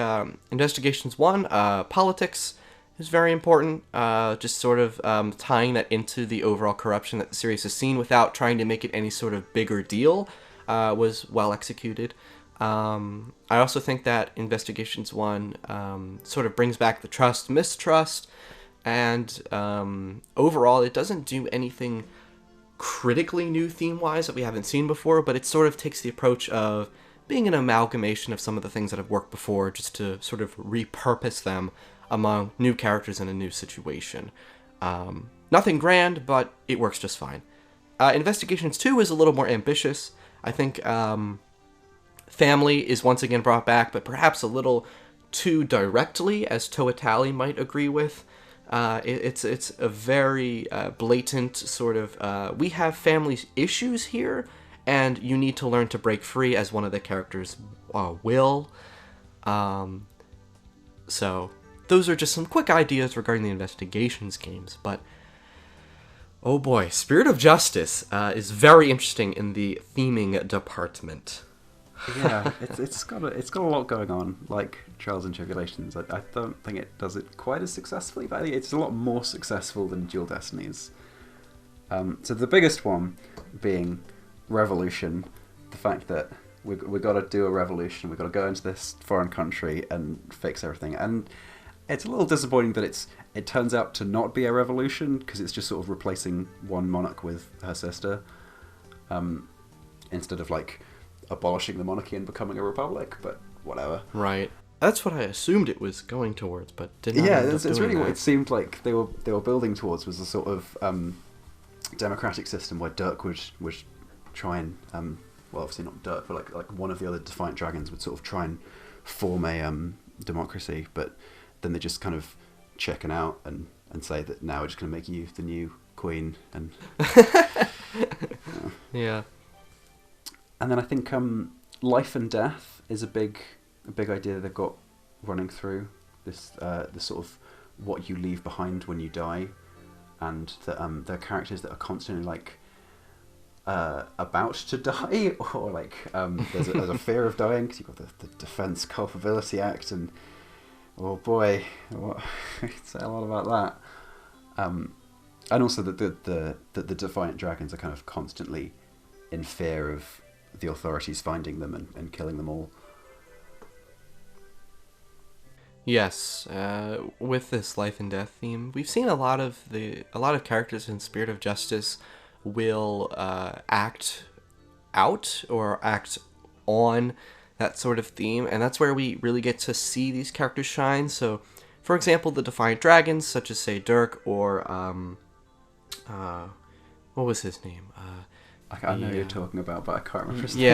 Investigations 1, politics is very important. Just sort of tying that into the overall corruption that the series has seen without trying to make it any sort of bigger deal was well executed. I also think that Investigations 1 sort of brings back the trust, mistrust, and overall it doesn't do anything critically new theme-wise that we haven't seen before, but it sort of takes the approach of being an amalgamation of some of the things that have worked before, just to sort of repurpose them among new characters in a new situation. Nothing grand, but it works just fine. Investigations 2 is a little more ambitious. I think family is once again brought back, but perhaps a little too directly, as Toatali might agree with. It's a very blatant sort of, we have family issues here, and you need to learn to break free, as one of the characters will. So, those are just some quick ideas regarding the investigations games, but oh boy, Spirit of Justice is very interesting in the theming department. Yeah, it's got a lot going on, like Trials and Tribulations. I don't think it does it quite as successfully, but I think it's a lot more successful than Dual Destinies. So the biggest one being Revolution, the fact that we got to do a revolution, we got to go into this foreign country and fix everything, and it's a little disappointing that it turns out to not be a revolution, because it's just sort of replacing one monarch with her sister, instead of like abolishing the monarchy and becoming a republic, but whatever. Right. That's what I assumed it was going towards, but did not. Yeah, end up it's doing really that. what it seemed like they were building towards, was a sort of democratic system where Dirk would try and well, obviously not Dirk, but like one of the other Defiant Dragons would sort of try and form a democracy, but then they just kind of chicken out and say that now we're just going to make you the new queen, and Yeah. And then I think life and death is a big idea they've got running through this. The sort of what you leave behind when you die, and that there are characters that are constantly like about to die, or like there's a fear of dying, because you've got the Defence Culpability Act, and oh boy, I could say a lot about that. And also that the Defiant Dragons are kind of constantly in fear of the authorities finding them and killing them all. Yes, with this life and death theme, we've seen a lot of characters in Spirit of Justice will act out or act on that sort of theme, and that's where we really get to see these characters shine. So, for example, the Defiant Dragons, such as say Dirk, or what was his name? I know you're talking about, but I can't remember his name.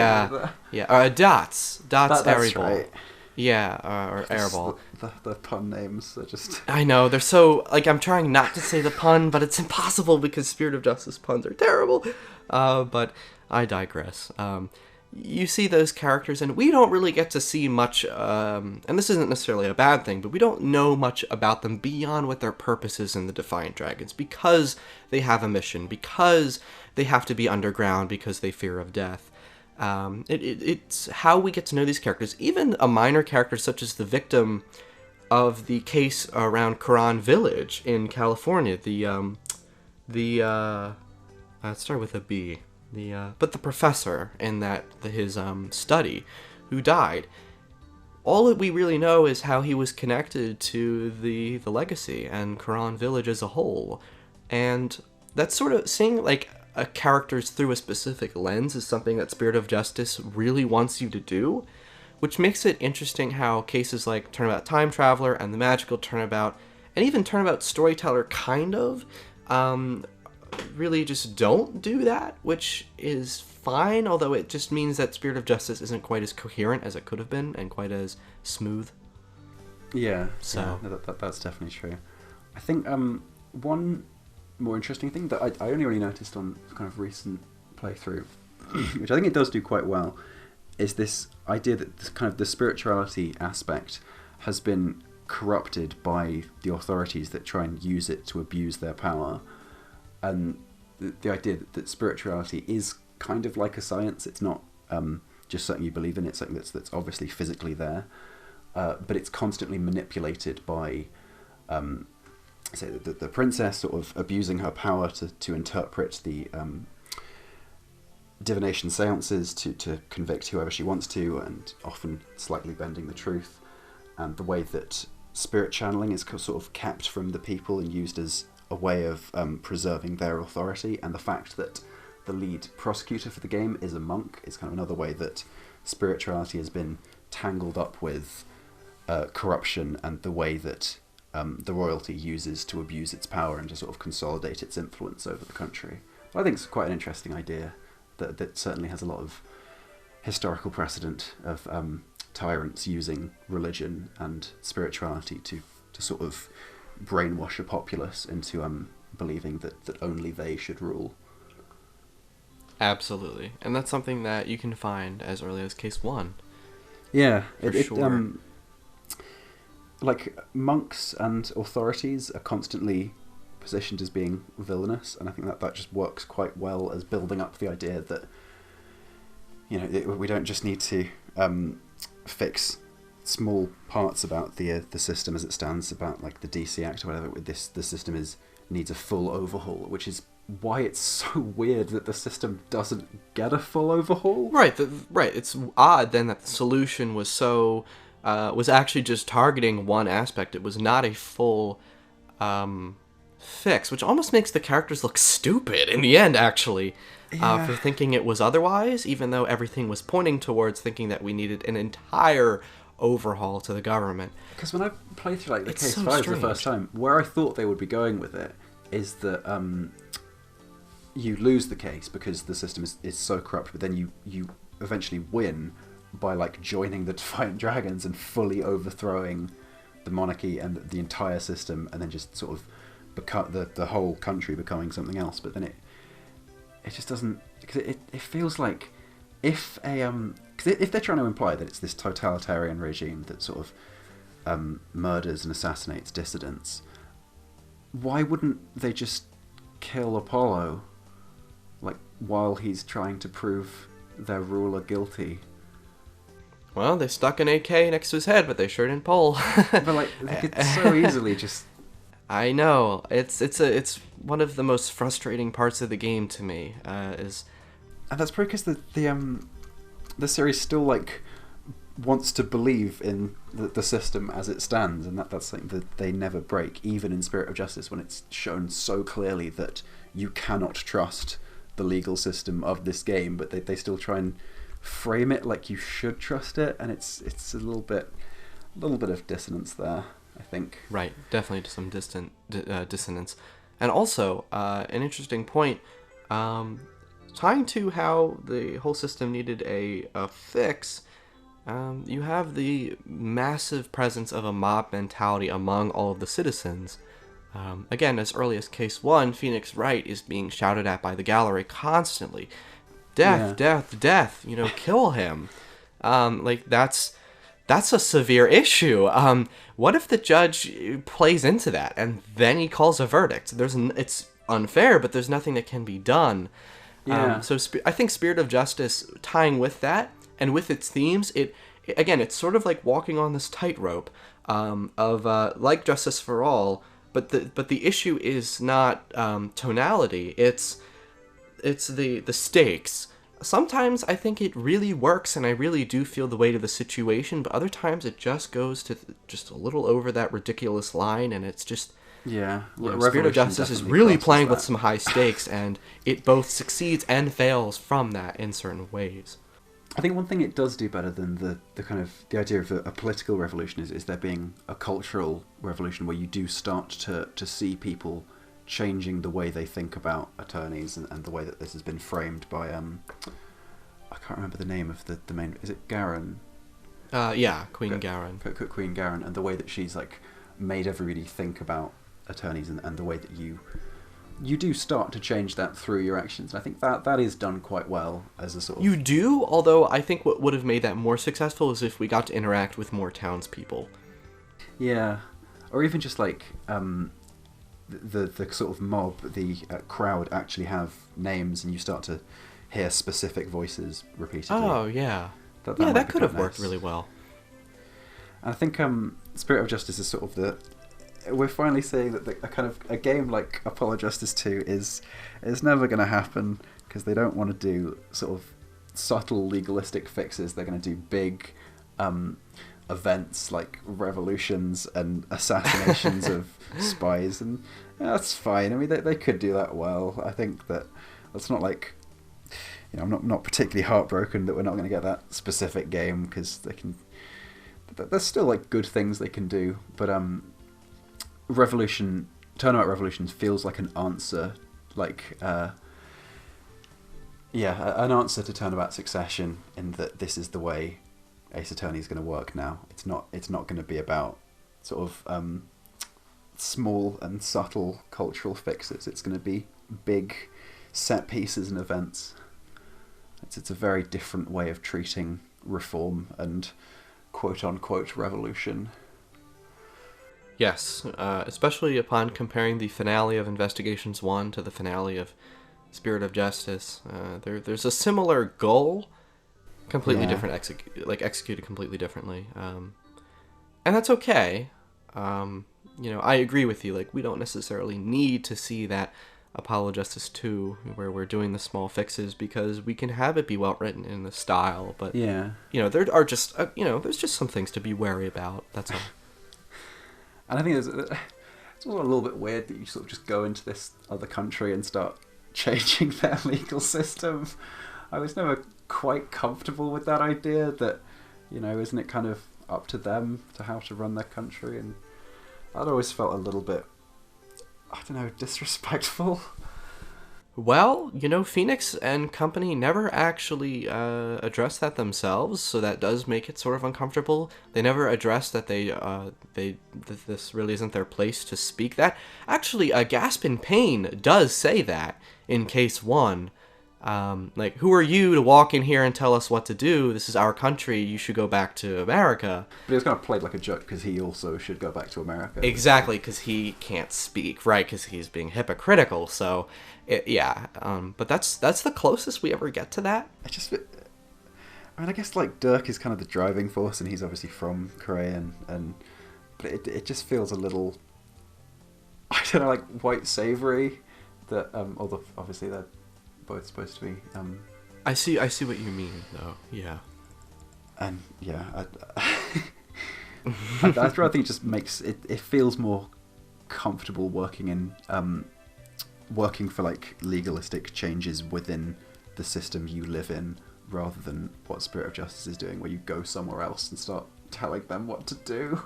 Yeah. Dots That's Airball. right. Yeah, or Airball. The pun names are just... I know, they're so... Like, I'm trying not to say the pun, but it's impossible because Spirit of Justice puns are terrible. But I digress. You see those characters, and we don't really get to see much... and this isn't necessarily a bad thing, but we don't know much about them beyond what their purpose is in the Defiant Dragons, because they have a mission, because they have to be underground, because they fear of death. It's how we get to know these characters. Even a minor character such as the victim of the case around Quran Village in California. It started with a B. But the professor in his study who died. All that we really know is how he was connected to the legacy and Quran Village as a whole. And that's sort of seeing like a character's through a specific lens is something that Spirit of Justice really wants you to do, which makes it interesting how cases like Turnabout Time Traveler and the Magical Turnabout, and even Turnabout Storyteller kind of, really just don't do that, which is fine, although it just means that Spirit of Justice isn't quite as coherent as it could have been and quite as smooth. Yeah, so yeah, that's definitely true. I think one more interesting thing that I only really noticed on kind of recent playthrough, which I think it does do quite well, is this idea that this kind of the spirituality aspect has been corrupted by the authorities that try and use it to abuse their power. And the idea that spirituality is kind of like a science. It's not just something you believe in. It's something that's obviously physically there, but it's constantly manipulated by, say, the princess sort of abusing her power to interpret the divination seances to convict whoever she wants to, and often slightly bending the truth. And the way that spirit channeling is sort of kept from the people and used as a way of preserving their authority, and the fact that the lead prosecutor for the game is a monk is kind of another way that spirituality has been tangled up with corruption and the way that the royalty uses to abuse its power and to sort of consolidate its influence over the country. I think it's quite an interesting idea that certainly has a lot of historical precedent of tyrants using religion and spirituality to sort of brainwash a populace into believing that only they should rule. Absolutely. And that's something that you can find as early as Case 1. Yeah. Sure. Like, monks and authorities are constantly positioned as being villainous, and I think that just works quite well as building up the idea that, you know, we don't just need to fix small parts about the system as it stands, about like the DC Act or whatever. The system needs a full overhaul, which is why it's so weird that the system doesn't get a full overhaul. Right. It's odd then that the solution was so was actually just targeting one aspect. It was not a full fix, which almost makes the characters look stupid in the end, actually. Yeah. For thinking it was otherwise, even though everything was pointing towards thinking that we needed an entire overhaul to the government. Because when I played through like the Case so 5 strange. the first time, where I thought they would be going with it is that you lose the case because the system is so corrupt, but then you eventually win by like joining the Defiant Dragons and fully overthrowing the monarchy and the entire system, and then just sort of the whole country becoming something else. But then it just doesn't, because it feels like if they're trying to imply that it's this totalitarian regime that sort of murders and assassinates dissidents, why wouldn't they just kill Apollo, like, while he's trying to prove their ruler guilty? Well, they stuck an AK next to his head, but they sure didn't pull. But like they could so easily just. I know, it's one of the most frustrating parts of the game to me. And that's probably because the series still like wants to believe in the system as it stands, and that's something that they never break, even in Spirit of Justice, when it's shown so clearly that you cannot trust the legal system of this game, but they still try and frame it like you should trust it, and it's a little bit of dissonance there, I think. Right, definitely some dissonance. And also, an interesting point, tying to how the whole system needed a fix, you have the massive presence of a mob mentality among all of the citizens. Again, as early as Case 1, Phoenix Wright is being shouted at by the gallery constantly. Death, death, death, kill him. That's a severe issue. What if the judge plays into that and then he calls a verdict? It's unfair, but there's nothing that can be done. Yeah. I think Spirit of Justice, tying with that and with its themes, again, it's sort of like walking on this tightrope of like Justice for All, but the issue is not tonality. It's the stakes. Sometimes I think it really works, and I really do feel the weight of the situation. But other times it just goes to just a little over that ridiculous line, and it's just Yeah. Spirit of Justice is really playing with some high stakes, and it both succeeds and fails from that in certain ways. I think one thing it does do better than the kind of the idea of a political revolution is there being a cultural revolution where you do start to see people changing the way they think about attorneys and the way that this has been framed by I can't remember the name of the main, is it Garen? Yeah, Queen Garen. Queen Garen, and the way that she's like made everybody think about attorneys and the way that you do start to change that through your actions. And I think that is done quite well as a sort of... You do, although I think what would have made that more successful is if we got to interact with more townspeople. Yeah, or even just like the sort of mob, the crowd actually have names, and you start to hear specific voices repeatedly. Oh yeah, that could have worked really well. And I think Spirit of Justice is sort of we're finally seeing that a game like Apollo Justice 2 is never going to happen, because they don't want to do sort of subtle legalistic fixes. They're going to do big events like revolutions and assassinations of spies, and that's fine. I mean, they could do that well. I think that's not like, I'm not particularly heartbroken that we're not going to get that specific game, because there's still like good things they can do, but Turnabout Revolutions feels like an answer, like an answer to Turnabout Succession, in that this is the way Ace Attorney is going to work now. It's not going to be about sort of small and subtle cultural fixes. It's going to be big set pieces and events. It's a very different way of treating reform and quote unquote revolution. Yes, especially upon comparing the finale of Investigations 1 to the finale of Spirit of Justice. There's a similar goal, completely different, executed completely differently. And that's okay. I agree with you. Like, we don't necessarily need to see that Apollo Justice 2 where we're doing the small fixes, because we can have it be well written in the style. But there are just there's just some things to be wary about. That's all. And I think it's also a little bit weird that you sort of just go into this other country and start changing their legal system. I was never quite comfortable with that idea that, isn't it kind of up to them to how to run their country? And I'd always felt a little bit, disrespectful. Well, Phoenix and company never actually addressed that themselves, so that does make it sort of uncomfortable. They never addressed that this really isn't their place to speak that. Actually, Gasp in Pain does say that in case 1. Who are you to walk in here and tell us what to do? This is our country. You should go back to America. But it was kind of played like a joke, because he also should go back to America. Exactly, because he can't speak, right? Because he's being hypocritical. So, but that's the closest we ever get to that. I guess like Dirk is kind of the driving force, and he's obviously from Korea, but it just feels a little, like white savory. That although obviously they're both supposed to be. I see what you mean, though. Yeah. And I'd rather think it just makes it feels more comfortable working for like legalistic changes within the system you live in, rather than what Spirit of Justice is doing, where you go somewhere else and start telling them what to do.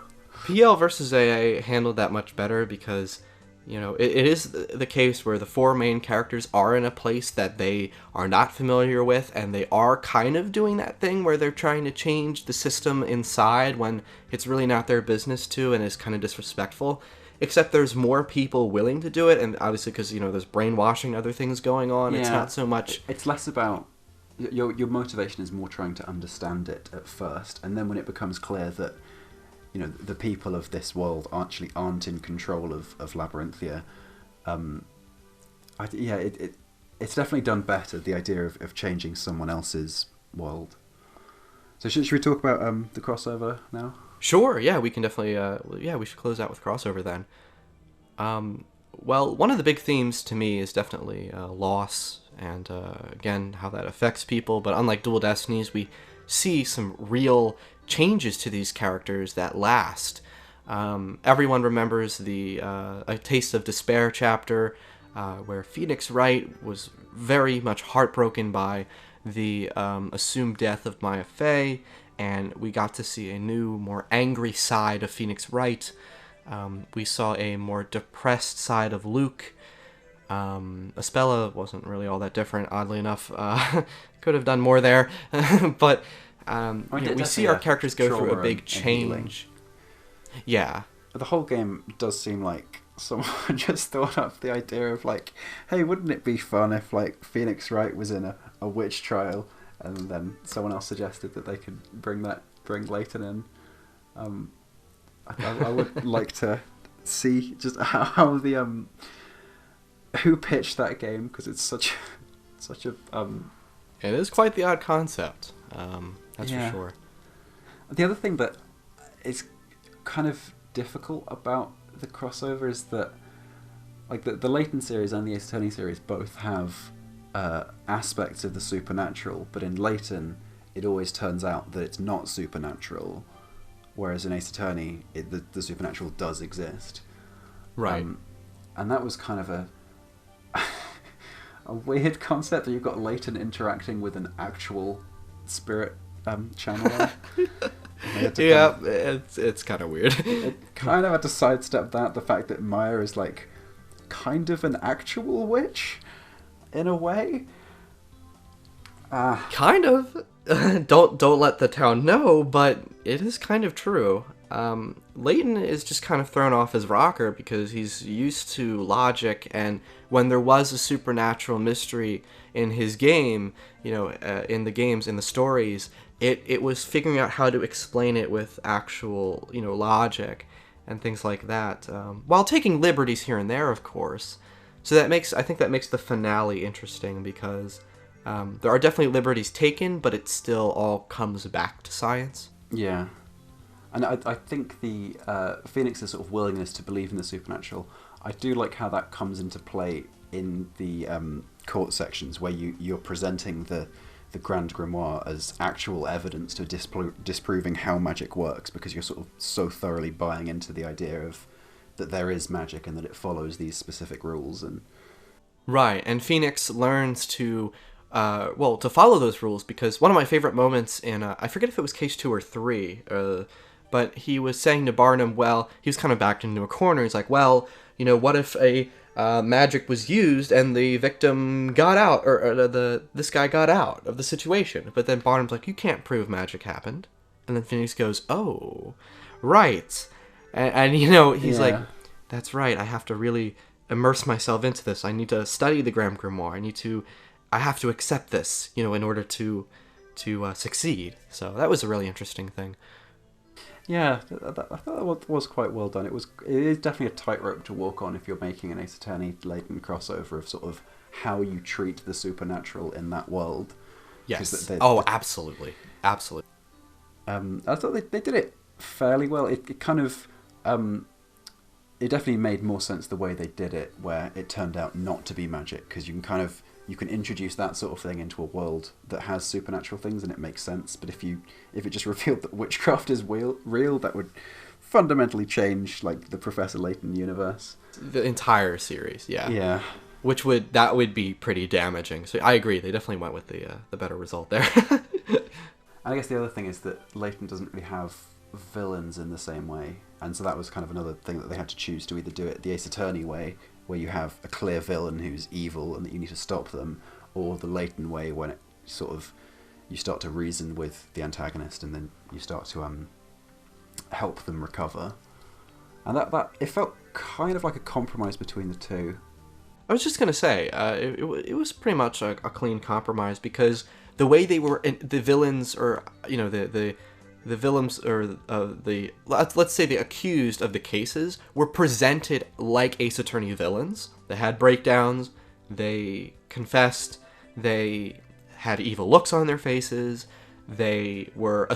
PL versus AA handled that much better, because it is the case where the 4 main characters are in a place that they are not familiar with, and they are kind of doing that thing where they're trying to change the system inside when it's really not their business to, and is kind of disrespectful. Except there's more people willing to do it, and obviously because, there's brainwashing and other things going on, it's not so much... It's less about... Your motivation is more trying to understand it at first, and then when it becomes clear that the people of this world actually aren't in control of Labyrinthia. It it's definitely done better, the idea of changing someone else's world. So should we talk about the crossover now? Sure, yeah, we can definitely, we should close out with crossover then. Well, one of the big themes to me is definitely loss, and again, how that affects people, but unlike Dual Destinies, we see some real changes to these characters that last. Everyone remembers the A Taste of Despair chapter, where Phoenix Wright was very much heartbroken by the assumed death of Maya Fey, and we got to see a new, more angry side of Phoenix Wright. We saw a more depressed side of Luke. Espella wasn't really all that different, oddly enough. Could have done more there. But we see our characters go through a big change. Yeah. But the whole game does seem like someone just thought up the idea of like, hey, wouldn't it be fun if like Phoenix Wright was in a witch trial, and then someone else suggested that they could bring Leighton in. I would like to see just how the who pitched that game, because it's such a It is quite the odd concept. That's for sure. The other thing that is kind of difficult about the crossover is that like the Leighton series and the Ace Attorney series both have aspects of the supernatural, but in Leighton it always turns out that it's not supernatural, whereas in Ace Attorney the supernatural does exist. Right. And that was kind of a weird concept, that you've got Leighton interacting with an actual spirit channeler. Yeah, it's kind of weird. It kind of had to sidestep that, the fact that Maya is like kind of an actual witch in a way. Kind of. Don't let the town know, but it is kind of true. Leighton is just kind of thrown off his rocker because he's used to logic, and when there was a supernatural mystery in his game, in the stories, it was figuring out how to explain it with actual, logic and things like that, while taking liberties here and there, of course. So I think that makes the finale interesting, because there are definitely liberties taken, but it still all comes back to science. Yeah. And I think the Phoenix's sort of willingness to believe in the supernatural, I do like how that comes into play in the court sections, where you're presenting the Grand Grimoire as actual evidence to disproving how magic works, because you're sort of so thoroughly buying into the idea of that there is magic and that it follows these specific rules. And right, and Phoenix learns to follow those rules, because one of my favorite moments in I forget if it was case 2 or 3, but he was saying to Barnum, he was kind of backed into a corner. He's like, what if a magic was used and the victim got out, or this guy got out of the situation? But then Barnum's like, you can't prove magic happened. And then Phoenix goes, oh, right. And he's like, that's right. I have to really immerse myself into this. I need to study the Grand Grimoire. I have to accept this, in order to succeed. So that was a really interesting thing. Yeah, I thought that was quite well done. It is definitely a tightrope to walk on if you're making an Ace Attorney Leighton crossover, of sort of how you treat the supernatural in that world. Yes. Absolutely. I thought they did it fairly well. It kind of it definitely made more sense the way they did it, where it turned out not to be magic, because you can introduce that sort of thing into a world that has supernatural things and it makes sense. But if it just revealed that witchcraft is real, that would fundamentally change like the Professor Layton universe. The entire series, yeah. Yeah. That would be pretty damaging. So I agree, they definitely went with the better result there. I guess the other thing is that Layton doesn't really have villains in the same way, and so that was kind of another thing that they had to choose, to either do it the Ace Attorney way, where you have a clear villain who's evil and that you need to stop them, or the Leighton way, when it sort of you start to reason with the antagonist and then you start to help them recover. And that it felt kind of like a compromise between the two. I was just gonna say, it was pretty much a clean compromise, because the way they were, the villains, or the villains, or let's say the accused of the cases, were presented like Ace Attorney villains. They had breakdowns. They confessed. They had evil looks on their faces. They were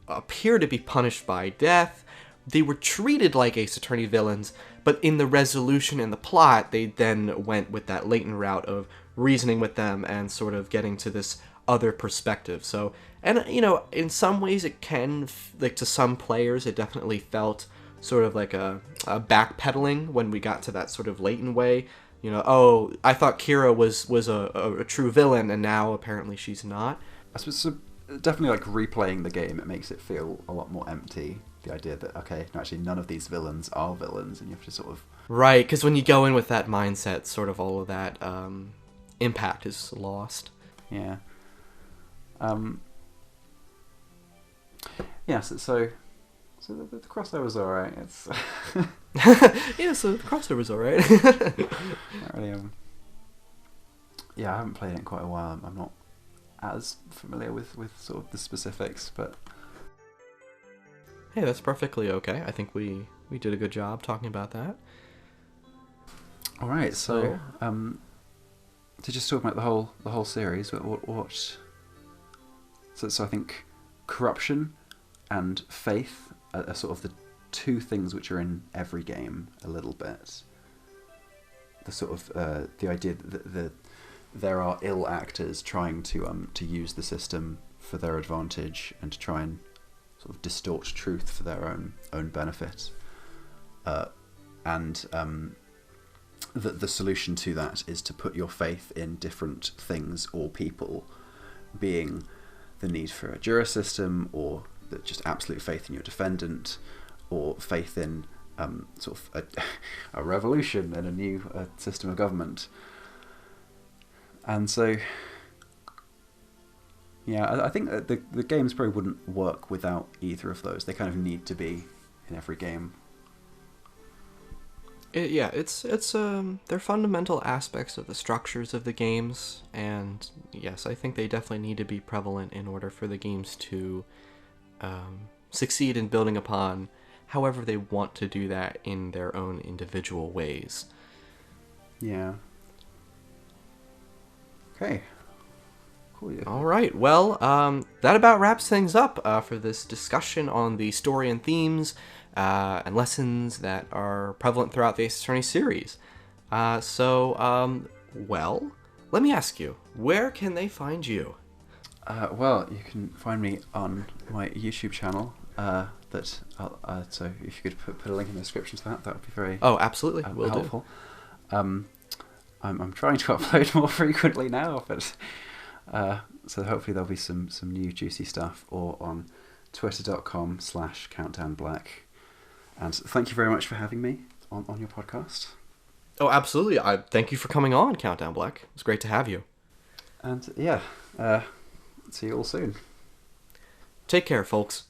appear to be punished by death. They were treated like Ace Attorney villains, but in the resolution and the plot, they then went with that latent route of reasoning with them and sort of getting to this other perspective. So, and in some ways it can, like, to some players, it definitely felt sort of like a backpedaling when we got to that sort of latent way. Oh, I thought Kira was a true villain, and now apparently she's not. I suppose so, definitely, like, replaying the game, it makes it feel a lot more empty. The idea that, okay, no, actually none of these villains are villains, and you have to sort of... Right, because when you go in with that mindset, sort of all of that impact is lost. Yeah. Yeah, so the crossover's alright. It's... Yeah, so the crossover's alright. Not really, yeah, I haven't played it in quite a while. I'm not as familiar with sort of the specifics, but... Hey, that's perfectly okay. I think we did a good job talking about that. All right, so to just talk about the whole series, what so I think corruption and faith are sort of the two things which are in every game a little bit. The sort of the idea that there are ill actors trying to use the system for their advantage and to try and sort of distort truth for their own benefit, and the solution to that is to put your faith in different things or people, being the need for a jury system, or just absolute faith in your defendant, or faith in sort of a revolution and a new system of government. And so, yeah, I think that the games probably wouldn't work without either of those. They kind of need to be in every game. They're fundamental aspects of the structures of the games, and yes, I think they definitely need to be prevalent in order for the games to succeed in building upon however they want to do that in their own individual ways. Yeah. Okay. Cool. Yeah. All right. Well, that about wraps things up for this discussion on the story and themes and lessons that are prevalent throughout the Ace Attorney series. Well, let me ask you, where can they find you? Well, you can find me on my YouTube channel. So if you could put a link in the description to that would be very absolutely helpful. I'm trying to upload more frequently now, but so hopefully there'll be some new juicy stuff, or on twitter.com/countdownbleck. And thank you very much for having me on your podcast. Oh, absolutely. I thank you for coming on, Countdown Bleck. It's great to have you. And yeah, see you all soon. Take care, folks.